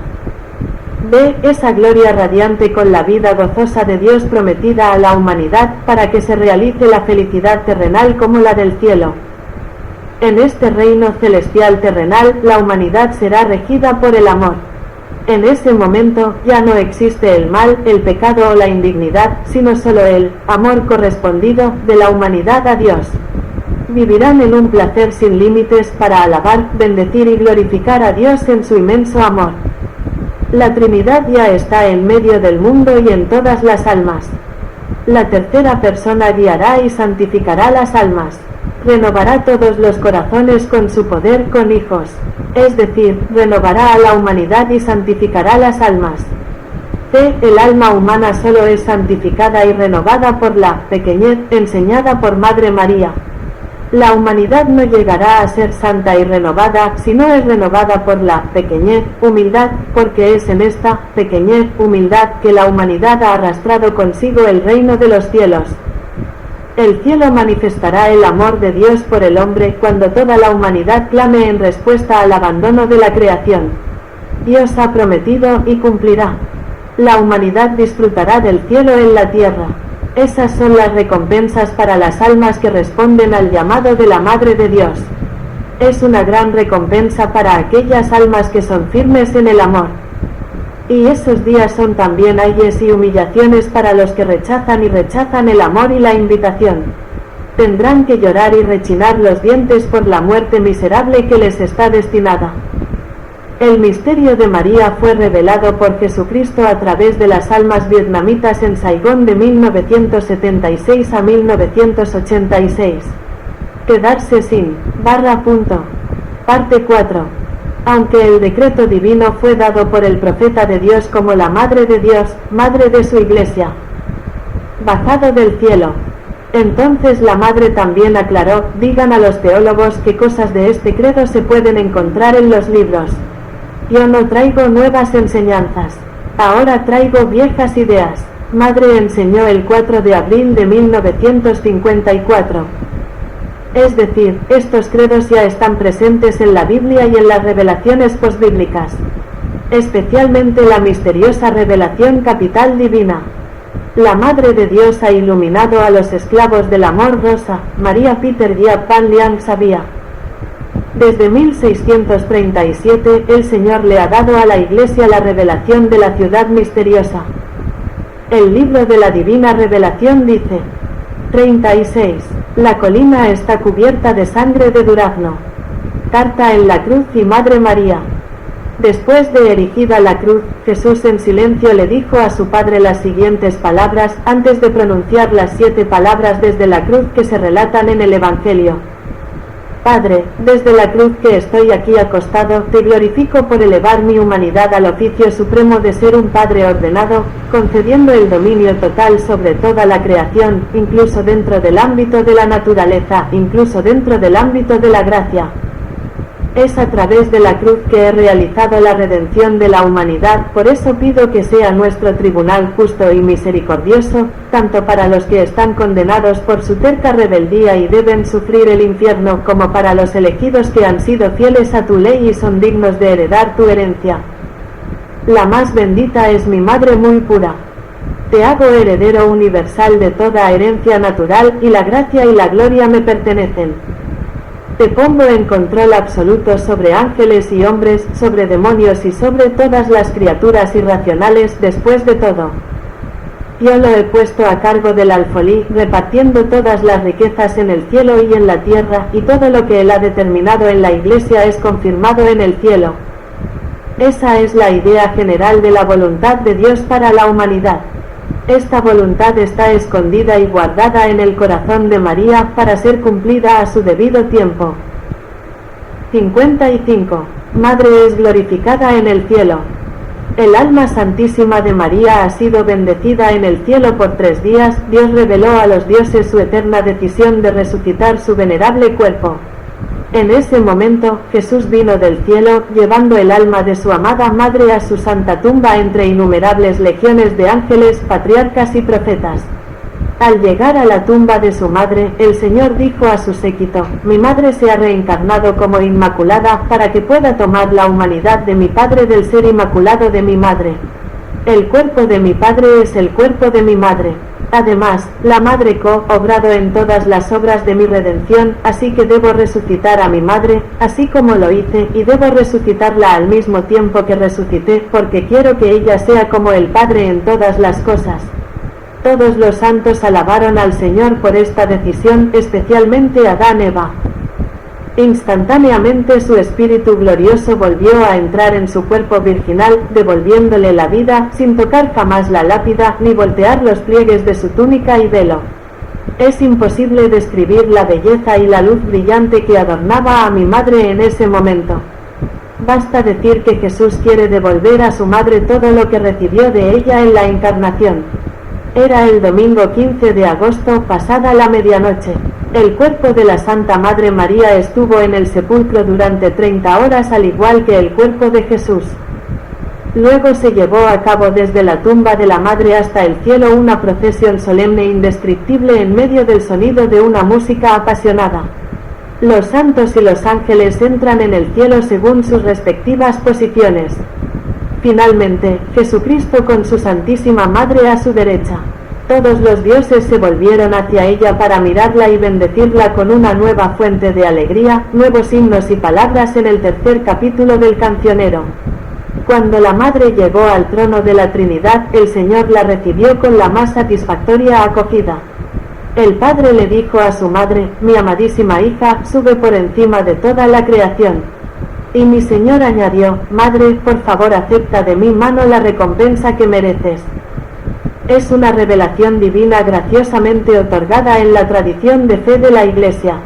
Esa gloria radiante con la vida gozosa de Dios prometida a la humanidad para que se realice la felicidad terrenal como la del cielo. En este reino celestial terrenal, la humanidad será regida por el amor. En ese momento, ya no existe el mal, el pecado o la indignidad, sino solo el amor correspondido de la humanidad a Dios. Vivirán en un placer sin límites para alabar, bendecir y glorificar a Dios en su inmenso amor. La Trinidad ya está en medio del mundo y en todas las almas. La tercera persona guiará y santificará las almas. Renovará todos los corazones con su poder con hijos, es decir, renovará a la humanidad y santificará las almas. El alma humana solo es santificada y renovada por la pequeñez enseñada por Madre María. La humanidad no llegará a ser santa y renovada si no es renovada por la pequeñez, humildad, porque es en esta pequeñez, humildad que la humanidad ha arrastrado consigo el reino de los cielos. El cielo manifestará el amor de Dios por el hombre cuando toda la humanidad clame en respuesta al abandono de la creación. Dios ha prometido y cumplirá. La humanidad disfrutará del cielo en la tierra. Esas son las recompensas para las almas que responden al llamado de la Madre de Dios. Es una gran recompensa para aquellas almas que son firmes en el amor. Y esos días son también ayes y humillaciones para los que rechazan el amor y la invitación. Tendrán que llorar y rechinar los dientes por la muerte miserable que les está destinada. El misterio de María fue revelado por Jesucristo a través de las almas vietnamitas en Saigón de 1976 a 1986. Quedarse sin, Parte 4. Aunque el decreto divino fue dado por el profeta de Dios como la Madre de Dios, Madre de su Iglesia, bajado del cielo. Entonces la Madre también aclaró, digan a los teólogos qué cosas de este credo se pueden encontrar en los libros. Yo no traigo nuevas enseñanzas, ahora traigo viejas ideas. Madre enseñó el 4 de abril de 1954. Es decir, estos credos ya están presentes en la Biblia y en las revelaciones posbíblicas. especialmente la misteriosa revelación capital divina. La Madre de Dios ha iluminado a los esclavos del amor rosa, María Peter Gia Pan Liang sabía. Desde 1637 el Señor le ha dado a la Iglesia la revelación de la ciudad misteriosa. El libro de la Divina Revelación dice: 36. La colina está cubierta de sangre de durazno. Carta en la cruz y Madre María. Después de erigida la cruz, Jesús en silencio le dijo a su Padre las siguientes palabras antes de pronunciar las 7 palabras desde la cruz que se relatan en el Evangelio. Padre, desde la cruz que estoy aquí acostado, te glorifico por elevar mi humanidad al oficio supremo de ser un Padre ordenado, concediendo el dominio total sobre toda la creación, incluso dentro del ámbito de la naturaleza, incluso dentro del ámbito de la gracia. Es a través de la cruz que he realizado la redención de la humanidad, por eso pido que sea nuestro tribunal justo y misericordioso, tanto para los que están condenados por su terca rebeldía y deben sufrir el infierno, como para los elegidos que han sido fieles a tu ley y son dignos de heredar tu herencia. La más bendita es mi Madre muy pura. Te hago heredero universal de toda herencia natural, y la gracia y la gloria me pertenecen. Te pongo en control absoluto sobre ángeles y hombres, sobre demonios y sobre todas las criaturas irracionales. Después de todo, yo lo he puesto a cargo del alfolí, repartiendo todas las riquezas en el cielo y en la tierra, y todo lo que él ha determinado en la Iglesia es confirmado en el cielo. Esa es la idea general de la voluntad de Dios para la humanidad. Esta voluntad está escondida y guardada en el corazón de María para ser cumplida a su debido tiempo. 55. Madre es glorificada en el cielo. El alma santísima de María ha sido bendecida en el cielo por 3 días. Dios reveló a los dioses su eterna decisión de resucitar su venerable cuerpo. En ese momento, Jesús vino del cielo, llevando el alma de su amada madre a su santa tumba entre innumerables legiones de ángeles, patriarcas y profetas. Al llegar a la tumba de su madre, el Señor dijo a su séquito: mi madre se ha reencarnado como inmaculada, para que pueda tomar la humanidad de mi padre del ser inmaculado de mi madre. El cuerpo de mi padre es el cuerpo de mi madre. Además, la Madre co-obrado en todas las obras de mi redención, así que debo resucitar a mi madre, así como lo hice, y debo resucitarla al mismo tiempo que resucité, porque quiero que ella sea como el Padre en todas las cosas. Todos los santos alabaron al Señor por esta decisión, especialmente Adán y Eva. Instantáneamente su espíritu glorioso volvió a entrar en su cuerpo virginal, devolviéndole la vida, sin tocar jamás la lápida, ni voltear los pliegues de su túnica y velo. Es imposible describir la belleza y la luz brillante que adornaba a mi madre en ese momento. Basta decir que Jesús quiere devolver a su madre todo lo que recibió de ella en la encarnación. Era el domingo 15 de agosto, pasada la medianoche. El cuerpo de la Santa Madre María estuvo en el sepulcro durante 30 horas, al igual que el cuerpo de Jesús. Luego se llevó a cabo desde la tumba de la Madre hasta el cielo una procesión solemne e indescriptible en medio del sonido de una música apasionada. Los santos y los ángeles entran en el cielo según sus respectivas posiciones. Finalmente, Jesucristo con su Santísima Madre a su derecha. Todos los dioses se volvieron hacia ella para mirarla y bendecirla con una nueva fuente de alegría, nuevos himnos y palabras en el 3er capítulo del cancionero. Cuando la Madre llegó al trono de la Trinidad, el Señor la recibió con la más satisfactoria acogida. El Padre le dijo a su Madre: mi amadísima hija, sube por encima de toda la creación. Y mi Señor añadió: Madre, por favor acepta de mi mano la recompensa que mereces. Es una revelación divina graciosamente otorgada en la tradición de fe de la Iglesia.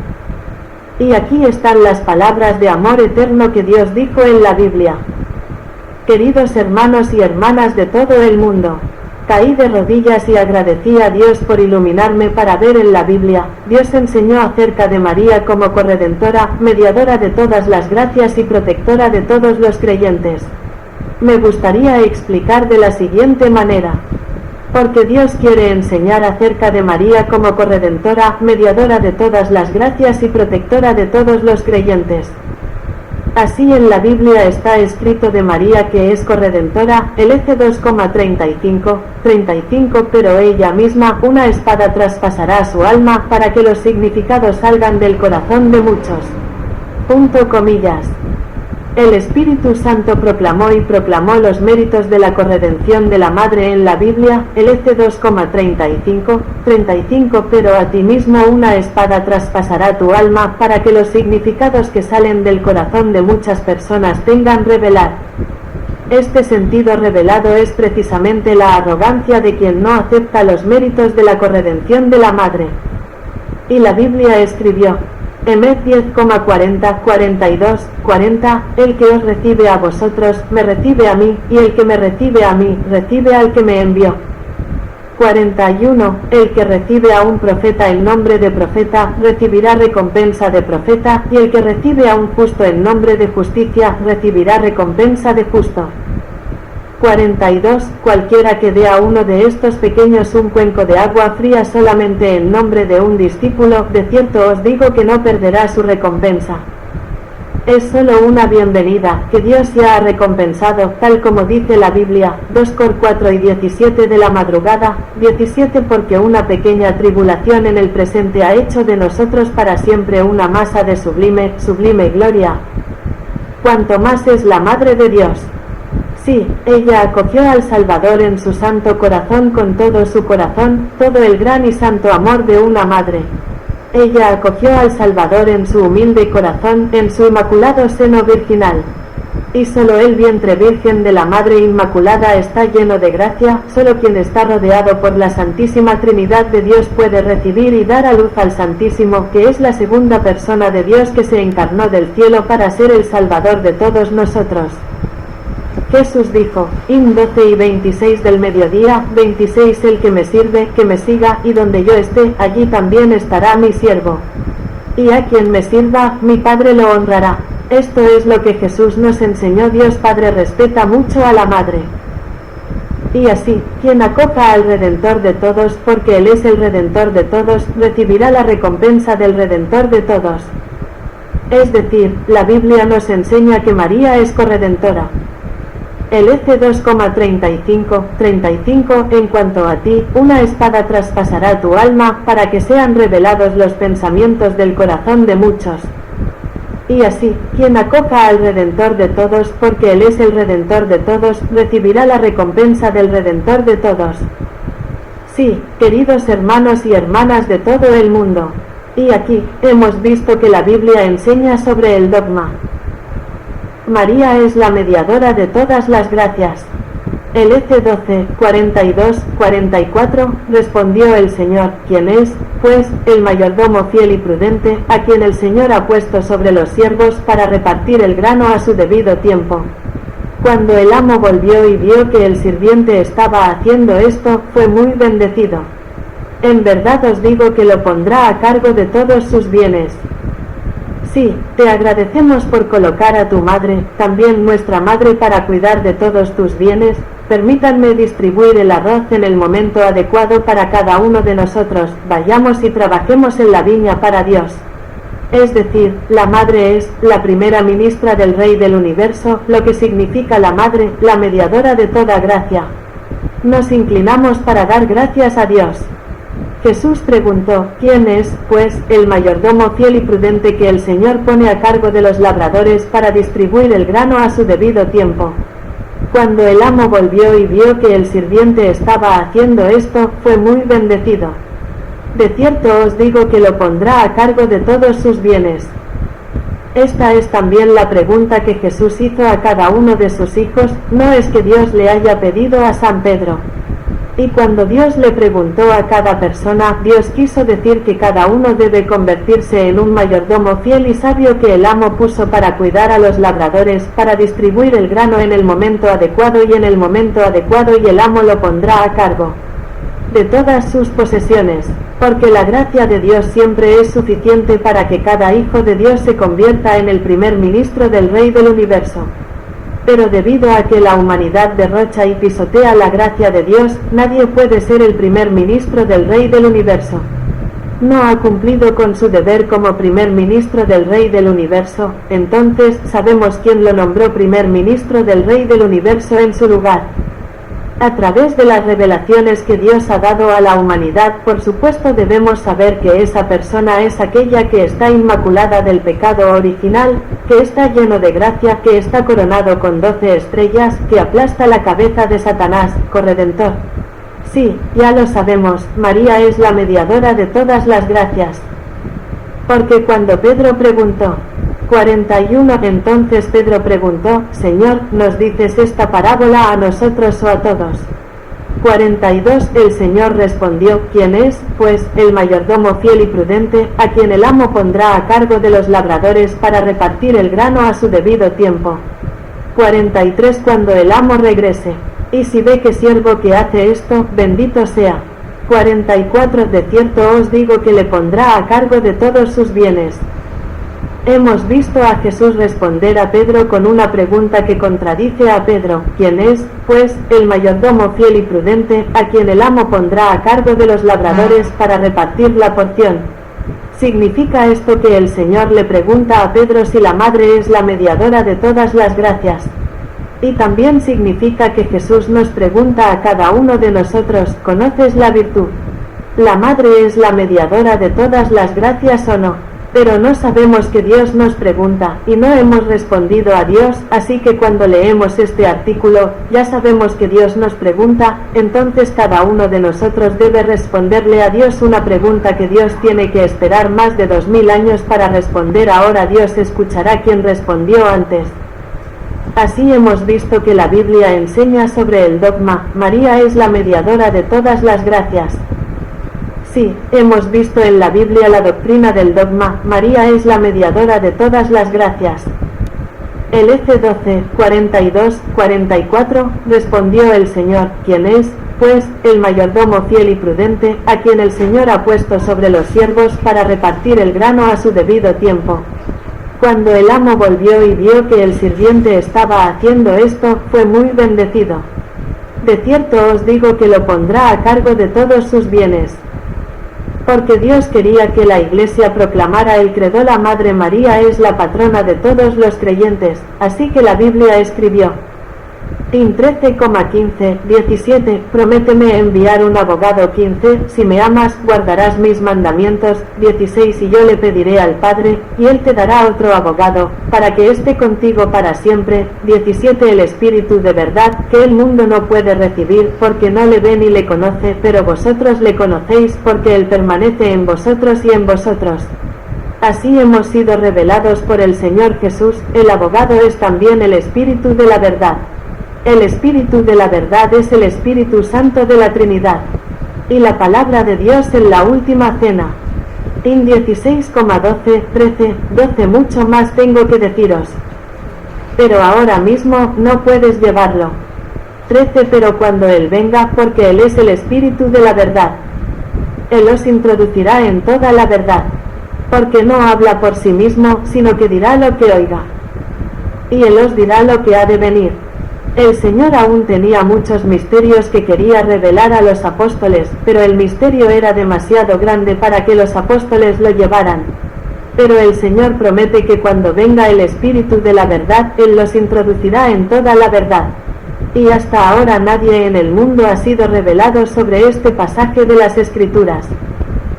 Y aquí están las palabras de amor eterno que Dios dijo en la Biblia. Queridos hermanos y hermanas de todo el mundo, caí de rodillas y agradecí a Dios por iluminarme para ver en la Biblia. Dios enseñó acerca de María como corredentora, mediadora de todas las gracias y protectora de todos los creyentes. Me gustaría explicar de la siguiente manera. Porque Dios quiere enseñar acerca de María como corredentora, mediadora de todas las gracias y protectora de todos los creyentes. Así en la Biblia está escrito de María que es corredentora, LC 2,35, pero ella misma, una espada traspasará su alma, para que los significados salgan del corazón de muchos. Punto comillas. El Espíritu Santo proclamó los méritos de la corredención de la Madre en la Biblia, LC 2,35, pero a ti mismo una espada traspasará tu alma, para que los significados que salen del corazón de muchas personas tengan revelar. Este sentido revelado es precisamente la arrogancia de quien no acepta los méritos de la corredención de la Madre. Y la Biblia escribió, Emed 10,40, el que os recibe a vosotros, me recibe a mí, y el que me recibe a mí, recibe al que me envió. 41, el que recibe a un profeta en nombre de profeta, recibirá recompensa de profeta, y el que recibe a un justo en nombre de justicia, recibirá recompensa de justo. 42, cualquiera que dé a uno de estos pequeños un cuenco de agua fría solamente en nombre de un discípulo, de cierto os digo que no perderá su recompensa. Es solo una bienvenida, que Dios ya ha recompensado, tal como dice la Biblia, 2 Cor 4 y 17 de la madrugada, 17 porque una pequeña tribulación en el presente ha hecho de nosotros para siempre una masa de sublime gloria. Cuanto más es la Madre de Dios. Sí, ella acogió al Salvador en su santo corazón con todo su corazón, todo el gran y santo amor de una madre. Ella acogió al Salvador en su humilde corazón, en su inmaculado seno virginal. Y solo el vientre virgen de la Madre Inmaculada está lleno de gracia, solo quien está rodeado por la Santísima Trinidad de Dios puede recibir y dar a luz al Santísimo, que es la segunda persona de Dios que se encarnó del cielo para ser el Salvador de todos nosotros. Jesús dijo, Im 12 y 26 del mediodía, 26 el que me sirve, que me siga, y donde yo esté, allí también estará mi siervo. Y a quien me sirva, mi Padre lo honrará. Esto es lo que Jesús nos enseñó. Dios Padre respeta mucho a la Madre. Y así, quien acoja al Redentor de todos, porque Él es el Redentor de todos, recibirá la recompensa del Redentor de todos. Es decir, la Biblia nos enseña que María es corredentora. El EC 2,35, en cuanto a ti, una espada traspasará tu alma, para que sean revelados los pensamientos del corazón de muchos. Y así, quien acoja al Redentor de todos, porque Él es el Redentor de todos, recibirá la recompensa del Redentor de todos. Sí, queridos hermanos y hermanas de todo el mundo. Y aquí, hemos visto que la Biblia enseña sobre el dogma. María es la mediadora de todas las gracias. El EC 12, 42-44, respondió el Señor, quien es, pues, el mayordomo fiel y prudente, a quien el Señor ha puesto sobre los siervos para repartir el grano a su debido tiempo. Cuando el amo volvió y vio que el sirviente estaba haciendo esto, fue muy bendecido. En verdad os digo que lo pondrá a cargo de todos sus bienes. Sí, te agradecemos por colocar a tu madre, también nuestra madre, para cuidar de todos tus bienes. Permítanme distribuir el arroz en el momento adecuado para cada uno de nosotros. Vayamos y trabajemos en la viña para Dios. Es decir, la madre es la primera ministra del Rey del Universo, lo que significa la madre, la mediadora de toda gracia. Nos inclinamos para dar gracias a Dios. Jesús preguntó, ¿quién es, pues, el mayordomo fiel y prudente que el Señor pone a cargo de los labradores para distribuir el grano a su debido tiempo? Cuando el amo volvió y vio que el sirviente estaba haciendo esto, fue muy bendecido. De cierto os digo que lo pondrá a cargo de todos sus bienes. Esta es también la pregunta que Jesús hizo a cada uno de sus hijos, no es que Dios le haya pedido a San Pedro. Y cuando Dios le preguntó a cada persona, Dios quiso decir que cada uno debe convertirse en un mayordomo fiel y sabio que el amo puso para cuidar a los labradores, para distribuir el grano en el momento adecuado y en el momento adecuado, y el amo lo pondrá a cargo de todas sus posesiones, porque la gracia de Dios siempre es suficiente para que cada hijo de Dios se convierta en el primer ministro del Rey del Universo. Pero debido a que la humanidad derrocha y pisotea la gracia de Dios, nadie puede ser el primer ministro del Rey del Universo. no ha cumplido con su deber como primer ministro del Rey del Universo, entonces sabemos quién lo nombró primer ministro del Rey del Universo en su lugar. A través de las revelaciones que Dios ha dado a la humanidad, por supuesto debemos saber que esa persona es aquella que está inmaculada del pecado original, que está lleno de gracia, que está coronado con 12 estrellas, que aplasta la cabeza de Satanás, corredentor. Sí, ya lo sabemos, María es la mediadora de todas las gracias. Porque cuando Pedro preguntó, 41, entonces Pedro preguntó, Señor, ¿nos dices esta parábola a nosotros o a todos? 42, el Señor respondió, ¿quién es, pues, el mayordomo fiel y prudente, a quien el amo pondrá a cargo de los labradores para repartir el grano a su debido tiempo? 43, cuando el amo regrese, y si ve que siervo que hace esto, bendito sea. 44, de cierto os digo que le pondrá a cargo de todos sus bienes. Hemos visto a Jesús responder a Pedro con una pregunta que contradice a Pedro, ¿quién es, pues, el mayordomo fiel y prudente, a quien el amo pondrá a cargo de los labradores para repartir la porción? ¿Significa esto que el Señor le pregunta a Pedro si la Madre es la mediadora de todas las gracias? Y también significa que Jesús nos pregunta a cada uno de nosotros, ¿conoces la virtud? ¿La Madre es la mediadora de todas las gracias o no? Pero no sabemos que Dios nos pregunta, y no hemos respondido a Dios, así que cuando leemos este artículo, ya sabemos que Dios nos pregunta, entonces cada uno de nosotros debe responderle a Dios una pregunta que Dios tiene que esperar más de 2000 años para responder. Ahora Dios escuchará quien respondió antes. Así hemos visto que la Biblia enseña sobre el dogma, María es la mediadora de todas las gracias. Sí, hemos visto en la Biblia la doctrina del dogma, María es la mediadora de todas las gracias. El F12, 42, 44, respondió el Señor, ¿quién es, pues, el mayordomo fiel y prudente, a quien el Señor ha puesto sobre los siervos para repartir el grano a su debido tiempo? Cuando el amo volvió y vio que el sirviente estaba haciendo esto, fue muy bendecido. De cierto os digo que lo pondrá a cargo de todos sus bienes. Porque Dios quería que la Iglesia proclamara el credo, la Madre María es la patrona de todos los creyentes, así que la Biblia escribió. In 13,15, 17, prométeme enviar un abogado. 15, si me amas, guardarás mis mandamientos. 16, y yo le pediré al Padre, y él te dará otro abogado, para que esté contigo para siempre. 17, el Espíritu de verdad, que el mundo no puede recibir, porque no le ve ni le conoce, pero vosotros le conocéis, porque él permanece en vosotros y en vosotros. Así hemos sido revelados por el Señor Jesús. El abogado es también el Espíritu de la verdad. El Espíritu de la verdad es el Espíritu Santo de la Trinidad. Y la palabra de Dios en la última cena. In 16,12, 13, 12, mucho más tengo que deciros. Pero ahora mismo no puedes llevarlo. 13, pero cuando Él venga, porque Él es el Espíritu de la verdad. Él os introducirá en toda la verdad. Porque no habla por sí mismo, sino que dirá lo que oiga. Y Él os dirá lo que ha de venir. El Señor aún tenía muchos misterios que quería revelar a los apóstoles, pero el misterio era demasiado grande para que los apóstoles lo llevaran. Pero el Señor promete que cuando venga el Espíritu de la verdad, Él los introducirá en toda la verdad. Y hasta ahora nadie en el mundo ha sido revelado sobre este pasaje de las Escrituras.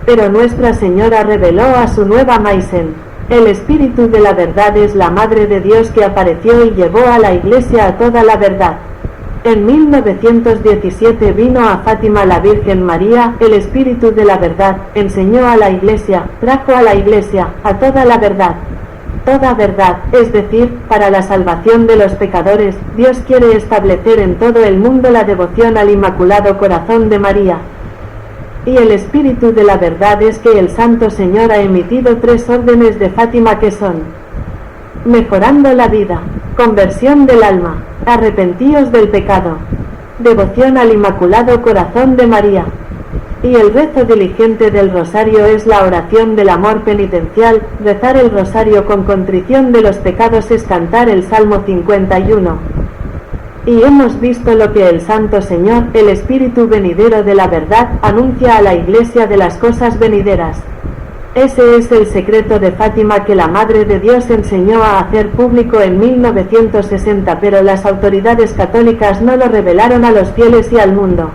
Pero Nuestra Señora reveló a su nueva Maisen. El Espíritu de la verdad es la Madre de Dios que apareció y llevó a la Iglesia a toda la verdad. En 1917 vino a Fátima la Virgen María, el Espíritu de la verdad, enseñó a la Iglesia, trajo a la Iglesia, a toda la verdad. Toda verdad, es decir, para la salvación de los pecadores, Dios quiere establecer en todo el mundo la devoción al Inmaculado Corazón de María. Y el Espíritu de la verdad es que el Santo Señor ha emitido 3 órdenes de Fátima que son: mejorando la vida, conversión del alma, arrepentíos del pecado, devoción al Inmaculado Corazón de María. Y el rezo diligente del rosario es la oración del amor penitencial. Rezar el rosario con contrición de los pecados es cantar el Salmo 51. Y hemos visto lo que el Santo Señor, el Espíritu venidero de la verdad, anuncia a la Iglesia de las cosas venideras. Ese es el secreto de Fátima que la Madre de Dios enseñó a hacer público en 1960, pero las autoridades católicas no lo revelaron a los fieles y al mundo.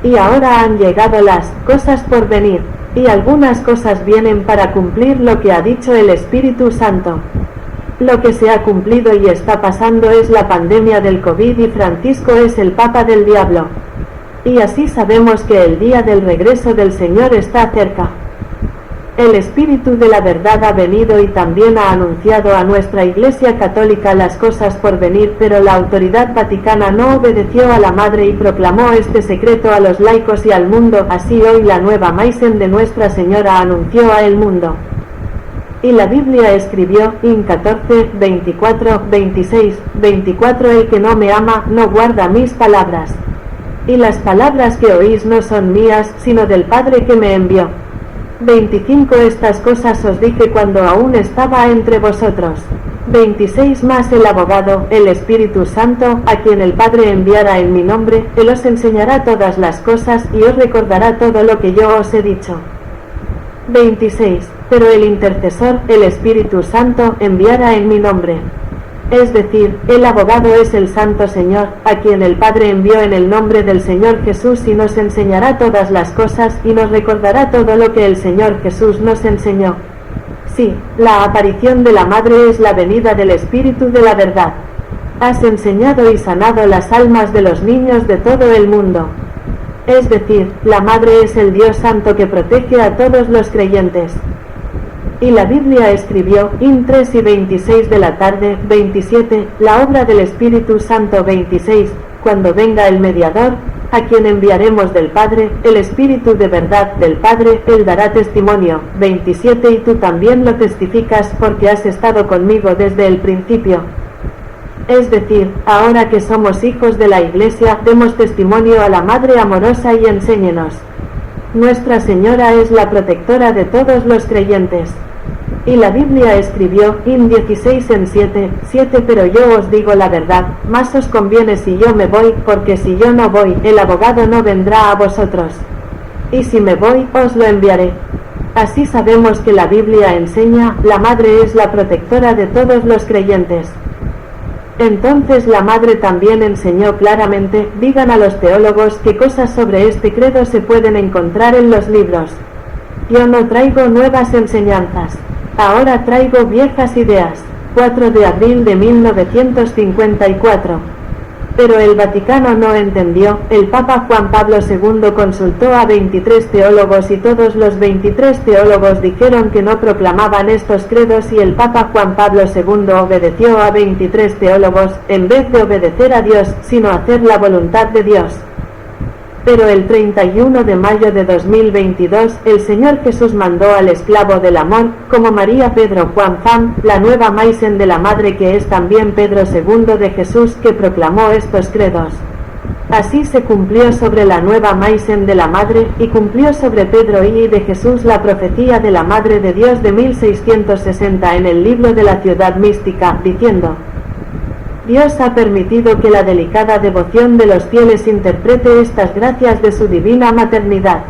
Y ahora han llegado las cosas por venir, y algunas cosas vienen para cumplir lo que ha dicho el Espíritu Santo. Lo que se ha cumplido y está pasando es la pandemia del COVID y Francisco es el Papa del Diablo. Y así sabemos que el día del regreso del Señor está cerca. El Espíritu de la verdad ha venido y también ha anunciado a nuestra Iglesia Católica las cosas por venir, pero la autoridad vaticana no obedeció a la Madre y proclamó este secreto a los laicos y al mundo. Así hoy la nueva Maisen de Nuestra Señora anunció a el mundo. Y la Biblia escribió, in 14, 24, 26, 24: el que no me ama, no guarda mis palabras. Y las palabras que oís no son mías, sino del Padre que me envió. 25: estas cosas os dije cuando aún estaba entre vosotros. 26: más el abogado, el Espíritu Santo, a quien el Padre enviará en mi nombre, él os enseñará todas las cosas y os recordará todo lo que yo os he dicho. 26: pero el intercesor, el Espíritu Santo, enviará en mi nombre. Es decir, el abogado es el Santo Señor, a quien el Padre envió en el nombre del Señor Jesús y nos enseñará todas las cosas y nos recordará todo lo que el Señor Jesús nos enseñó. Sí, la aparición de la Madre es la venida del Espíritu de la verdad. Has enseñado y sanado las almas de los niños de todo el mundo. Es decir, la Madre es el Dios Santo que protege a todos los creyentes. Y la Biblia escribió, in 3 y 26 de la tarde, 27, la obra del Espíritu Santo. 26, cuando venga el mediador, a quien enviaremos del Padre, el Espíritu de verdad del Padre, él dará testimonio. 27, y tú también lo testificas porque has estado conmigo desde el principio. Es decir, ahora que somos hijos de la Iglesia, demos testimonio a la Madre amorosa y enséñenos. Nuestra Señora es la protectora de todos los creyentes. Y la Biblia escribió, in 16 en 7, pero yo os digo la verdad, más os conviene si yo me voy, porque si yo no voy, el abogado no vendrá a vosotros. Y si me voy, os lo enviaré. Así sabemos que la Biblia enseña, la Madre es la protectora de todos los creyentes. Entonces la Madre también enseñó claramente, digan a los teólogos qué cosas sobre este credo se pueden encontrar en los libros. Yo no traigo nuevas enseñanzas. Ahora traigo viejas ideas. 4 de abril de 1954. Pero el Vaticano no entendió. El Papa Juan Pablo II consultó a 23 teólogos y todos los 23 teólogos dijeron que no proclamaban estos credos y el Papa Juan Pablo II obedeció a 23 teólogos, en vez de obedecer a Dios, sino hacer la voluntad de Dios. Pero el 31 de mayo de 2022, el Señor Jesús mandó al esclavo del amor, como María Pedro Juan Pham, la nueva Maisen de la Madre que es también Pedro II de Jesús, que proclamó estos credos. Así se cumplió sobre la nueva Maisen de la Madre, y cumplió sobre Pedro y de Jesús la profecía de la Madre de Dios de 1660 en el libro de la ciudad mística, diciendo: Dios ha permitido que la delicada devoción de los fieles interprete estas gracias de su divina maternidad.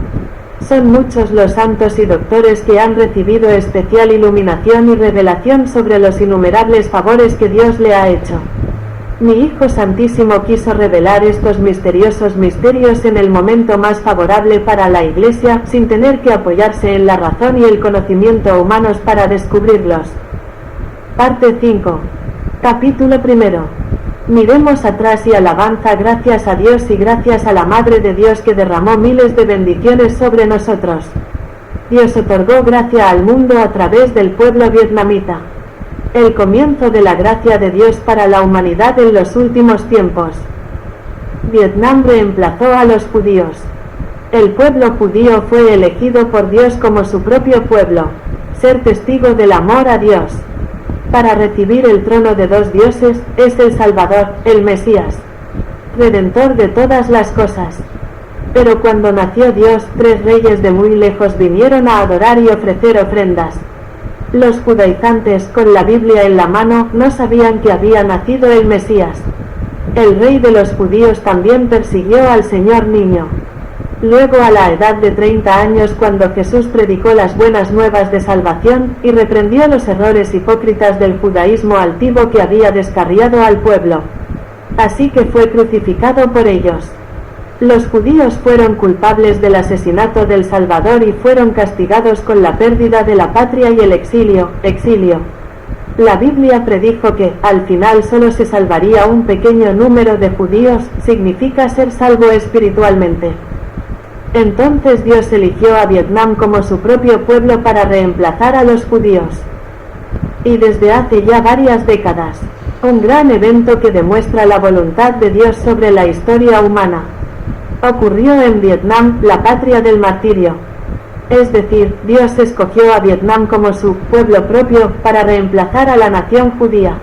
Son muchos los santos y doctores que han recibido especial iluminación y revelación sobre los innumerables favores que Dios le ha hecho. Mi Hijo Santísimo quiso revelar estos misteriosos misterios en el momento más favorable para la Iglesia, sin tener que apoyarse en la razón y el conocimiento humanos para descubrirlos. Parte 5. Capítulo 1. Miremos atrás y alabanza gracias a Dios y gracias a la Madre de Dios que derramó miles de bendiciones sobre nosotros. Dios otorgó gracia al mundo a través del pueblo vietnamita. El comienzo de la gracia de Dios para la humanidad en los últimos tiempos. Vietnam reemplazó a los judíos. El pueblo judío fue elegido por Dios como su propio pueblo, ser testigo del amor a Dios. Para recibir el trono de dos dioses, es el Salvador, el Mesías, Redentor de todas las cosas. Pero cuando nació Dios, 3 reyes de muy lejos vinieron a adorar y ofrecer ofrendas. Los judaizantes, con la Biblia en la mano, no sabían que había nacido el Mesías. El rey de los judíos también persiguió al Señor niño. Luego a la edad de 30 años cuando Jesús predicó las buenas nuevas de salvación, y reprendió los errores hipócritas del judaísmo altivo que había descarriado al pueblo. Así que fue crucificado por ellos. Los judíos fueron culpables del asesinato del Salvador y fueron castigados con la pérdida de la patria y el exilio. La Biblia predijo que, al final solo se salvaría un pequeño número de judíos, significa ser salvo espiritualmente. Entonces Dios eligió a Vietnam como su propio pueblo para reemplazar a los judíos. Y desde hace ya varias décadas, un gran evento que demuestra la voluntad de Dios sobre la historia humana. Ocurrió en Vietnam, la patria del martirio. Es decir, Dios escogió a Vietnam como su pueblo propio para reemplazar a la nación judía.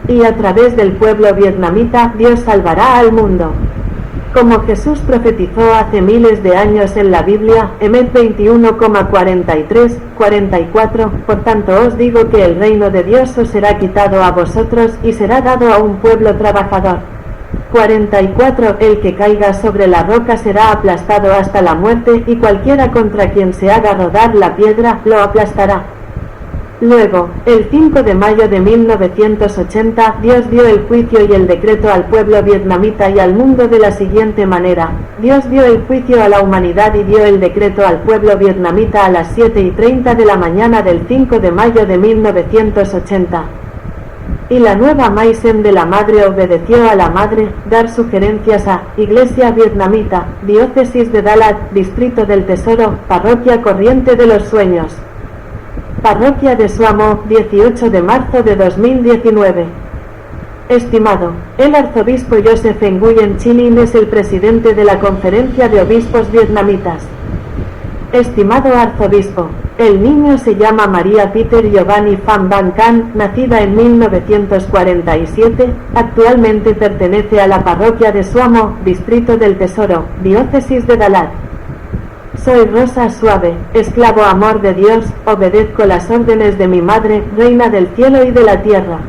Y a través del pueblo vietnamita, Dios salvará al mundo. Como Jesús profetizó hace miles de años en la Biblia, Emet 21,43-44, por tanto os digo que el reino de Dios os será quitado a vosotros y será dado a un pueblo trabajador. 44. El que caiga sobre la roca será aplastado hasta la muerte, y cualquiera contra quien se haga rodar la piedra, lo aplastará. Luego, el 5 de mayo de 1980, Dios dio el juicio y el decreto al pueblo vietnamita y al mundo de la siguiente manera. Dios dio el juicio a la humanidad y dio el decreto al pueblo vietnamita a las 7:30 de la mañana del 5 de mayo de 1980. Y la nueva Maisen de la Madre obedeció a la Madre, dar sugerencias a Iglesia Vietnamita, Diócesis de Dalat, Distrito del Tesoro, Parroquia Corriente de los Sueños. Parroquia de Suamo, 18 de marzo de 2019. Estimado, el arzobispo Joseph Nguyen Chilin es el presidente de la Conferencia de Obispos Vietnamitas. Estimado arzobispo, el niño se llama María Peter Giovanni Pham Van Can, nacida en 1947, actualmente pertenece a la parroquia de Suamo, Distrito del Tesoro, Diócesis de Dalat. Soy Rosa Suave, esclavo amor de Dios, obedezco las órdenes de mi Madre, Reina del cielo y de la tierra.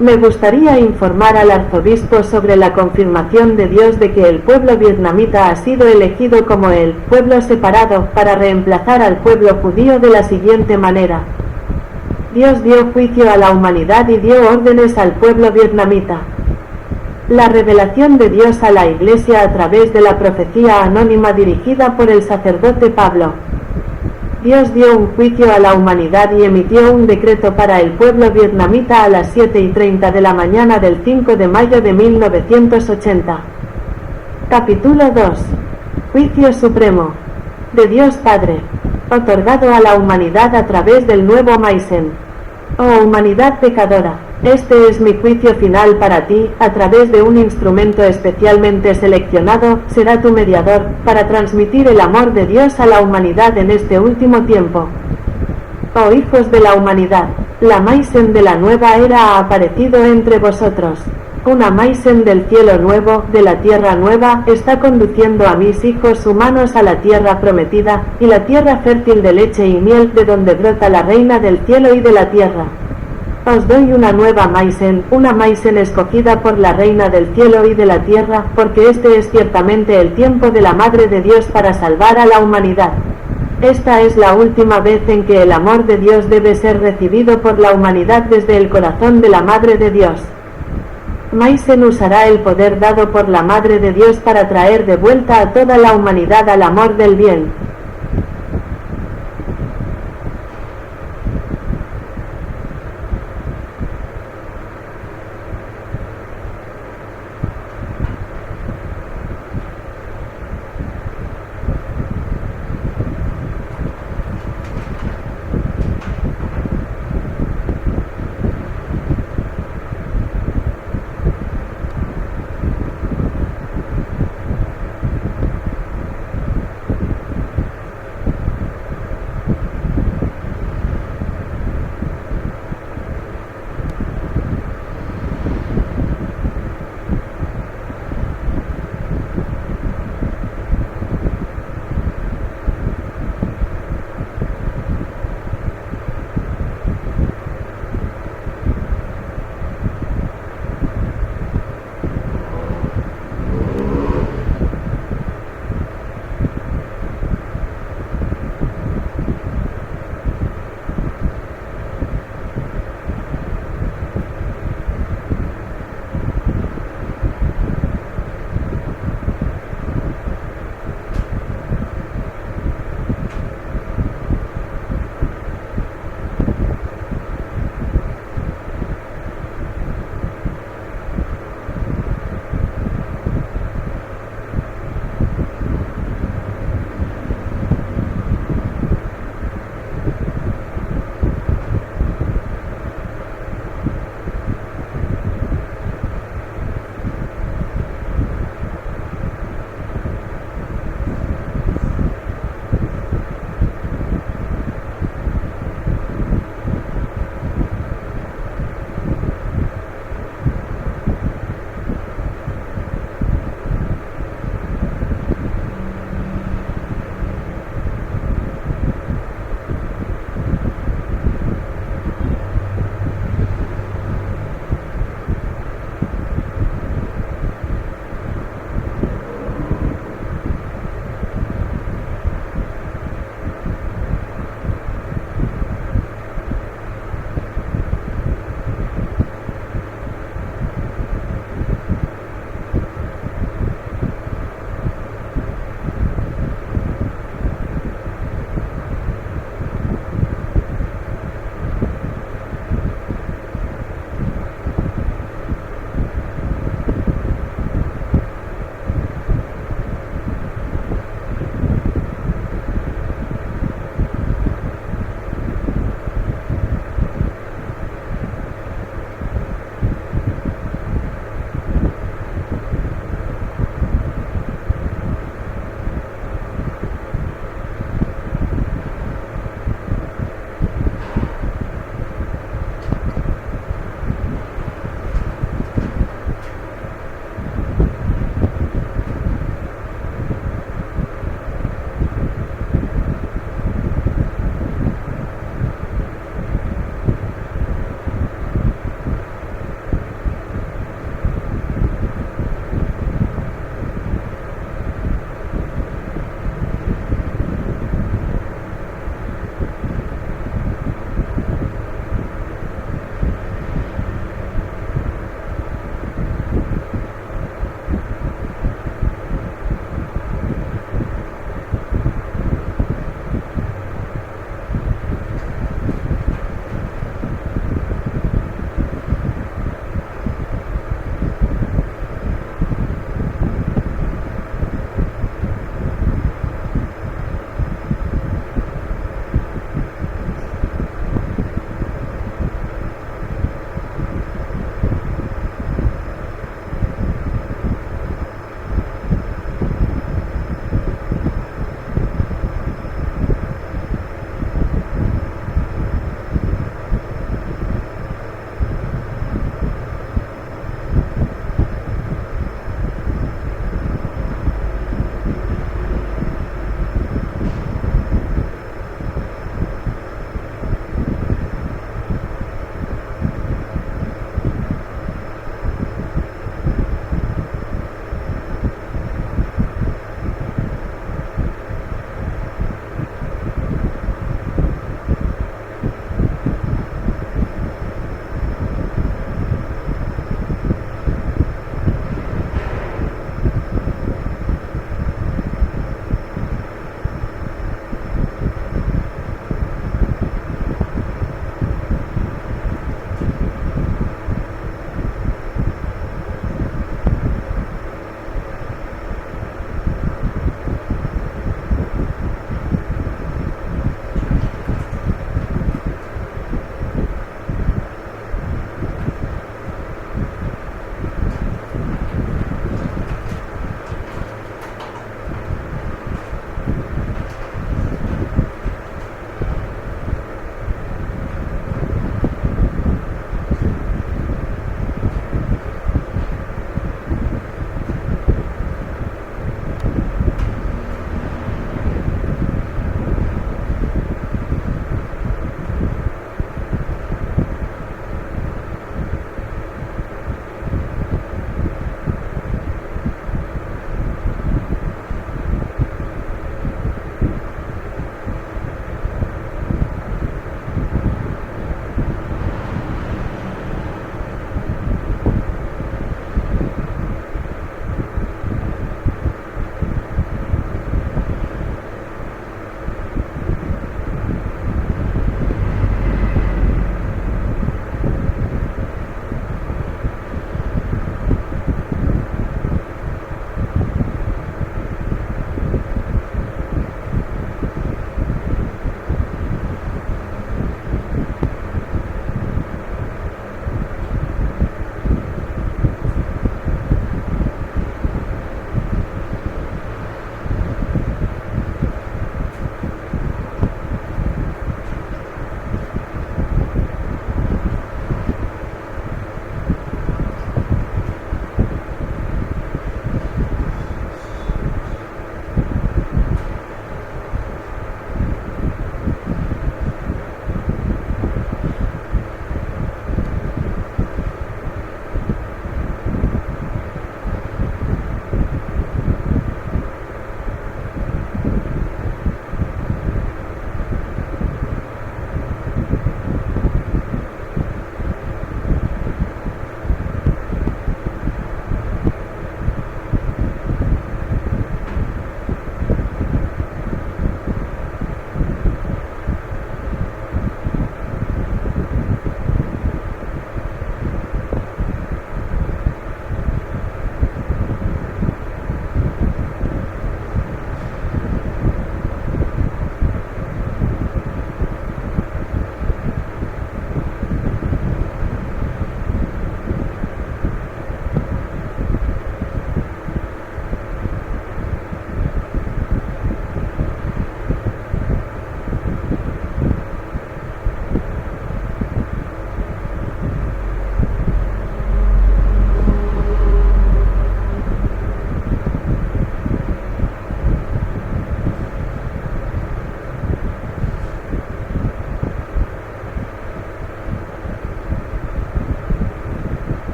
Me gustaría informar al arzobispo sobre la confirmación de Dios de que el pueblo vietnamita ha sido elegido como el pueblo separado para reemplazar al pueblo judío de la siguiente manera. Dios dio juicio a la humanidad y dio órdenes al pueblo vietnamita. La revelación de Dios a la Iglesia a través de la profecía anónima dirigida por el sacerdote Pablo. Dios dio un juicio a la humanidad y emitió un decreto para el pueblo vietnamita a las 7:30 de la mañana del 5 de mayo de 1980. Capítulo 2. Juicio Supremo. De Dios Padre. Otorgado a la humanidad a través del nuevo Maisen. Oh humanidad pecadora. Este es mi juicio final para ti, a través de un instrumento especialmente seleccionado, será tu mediador, para transmitir el amor de Dios a la humanidad en este último tiempo. Oh hijos de la humanidad, la Maisen de la nueva era ha aparecido entre vosotros. Una Maisen del cielo nuevo, de la tierra nueva, está conduciendo a mis hijos humanos a la tierra prometida, y la tierra fértil de leche y miel, de donde brota la reina del cielo y de la tierra. Os doy una nueva Maisen, una Maisen escogida por la Reina del cielo y de la tierra, porque este es ciertamente el tiempo de la Madre de Dios para salvar a la humanidad. Esta es la última vez en que el amor de Dios debe ser recibido por la humanidad desde el corazón de la Madre de Dios. Maisen usará el poder dado por la Madre de Dios para traer de vuelta a toda la humanidad al amor del bien,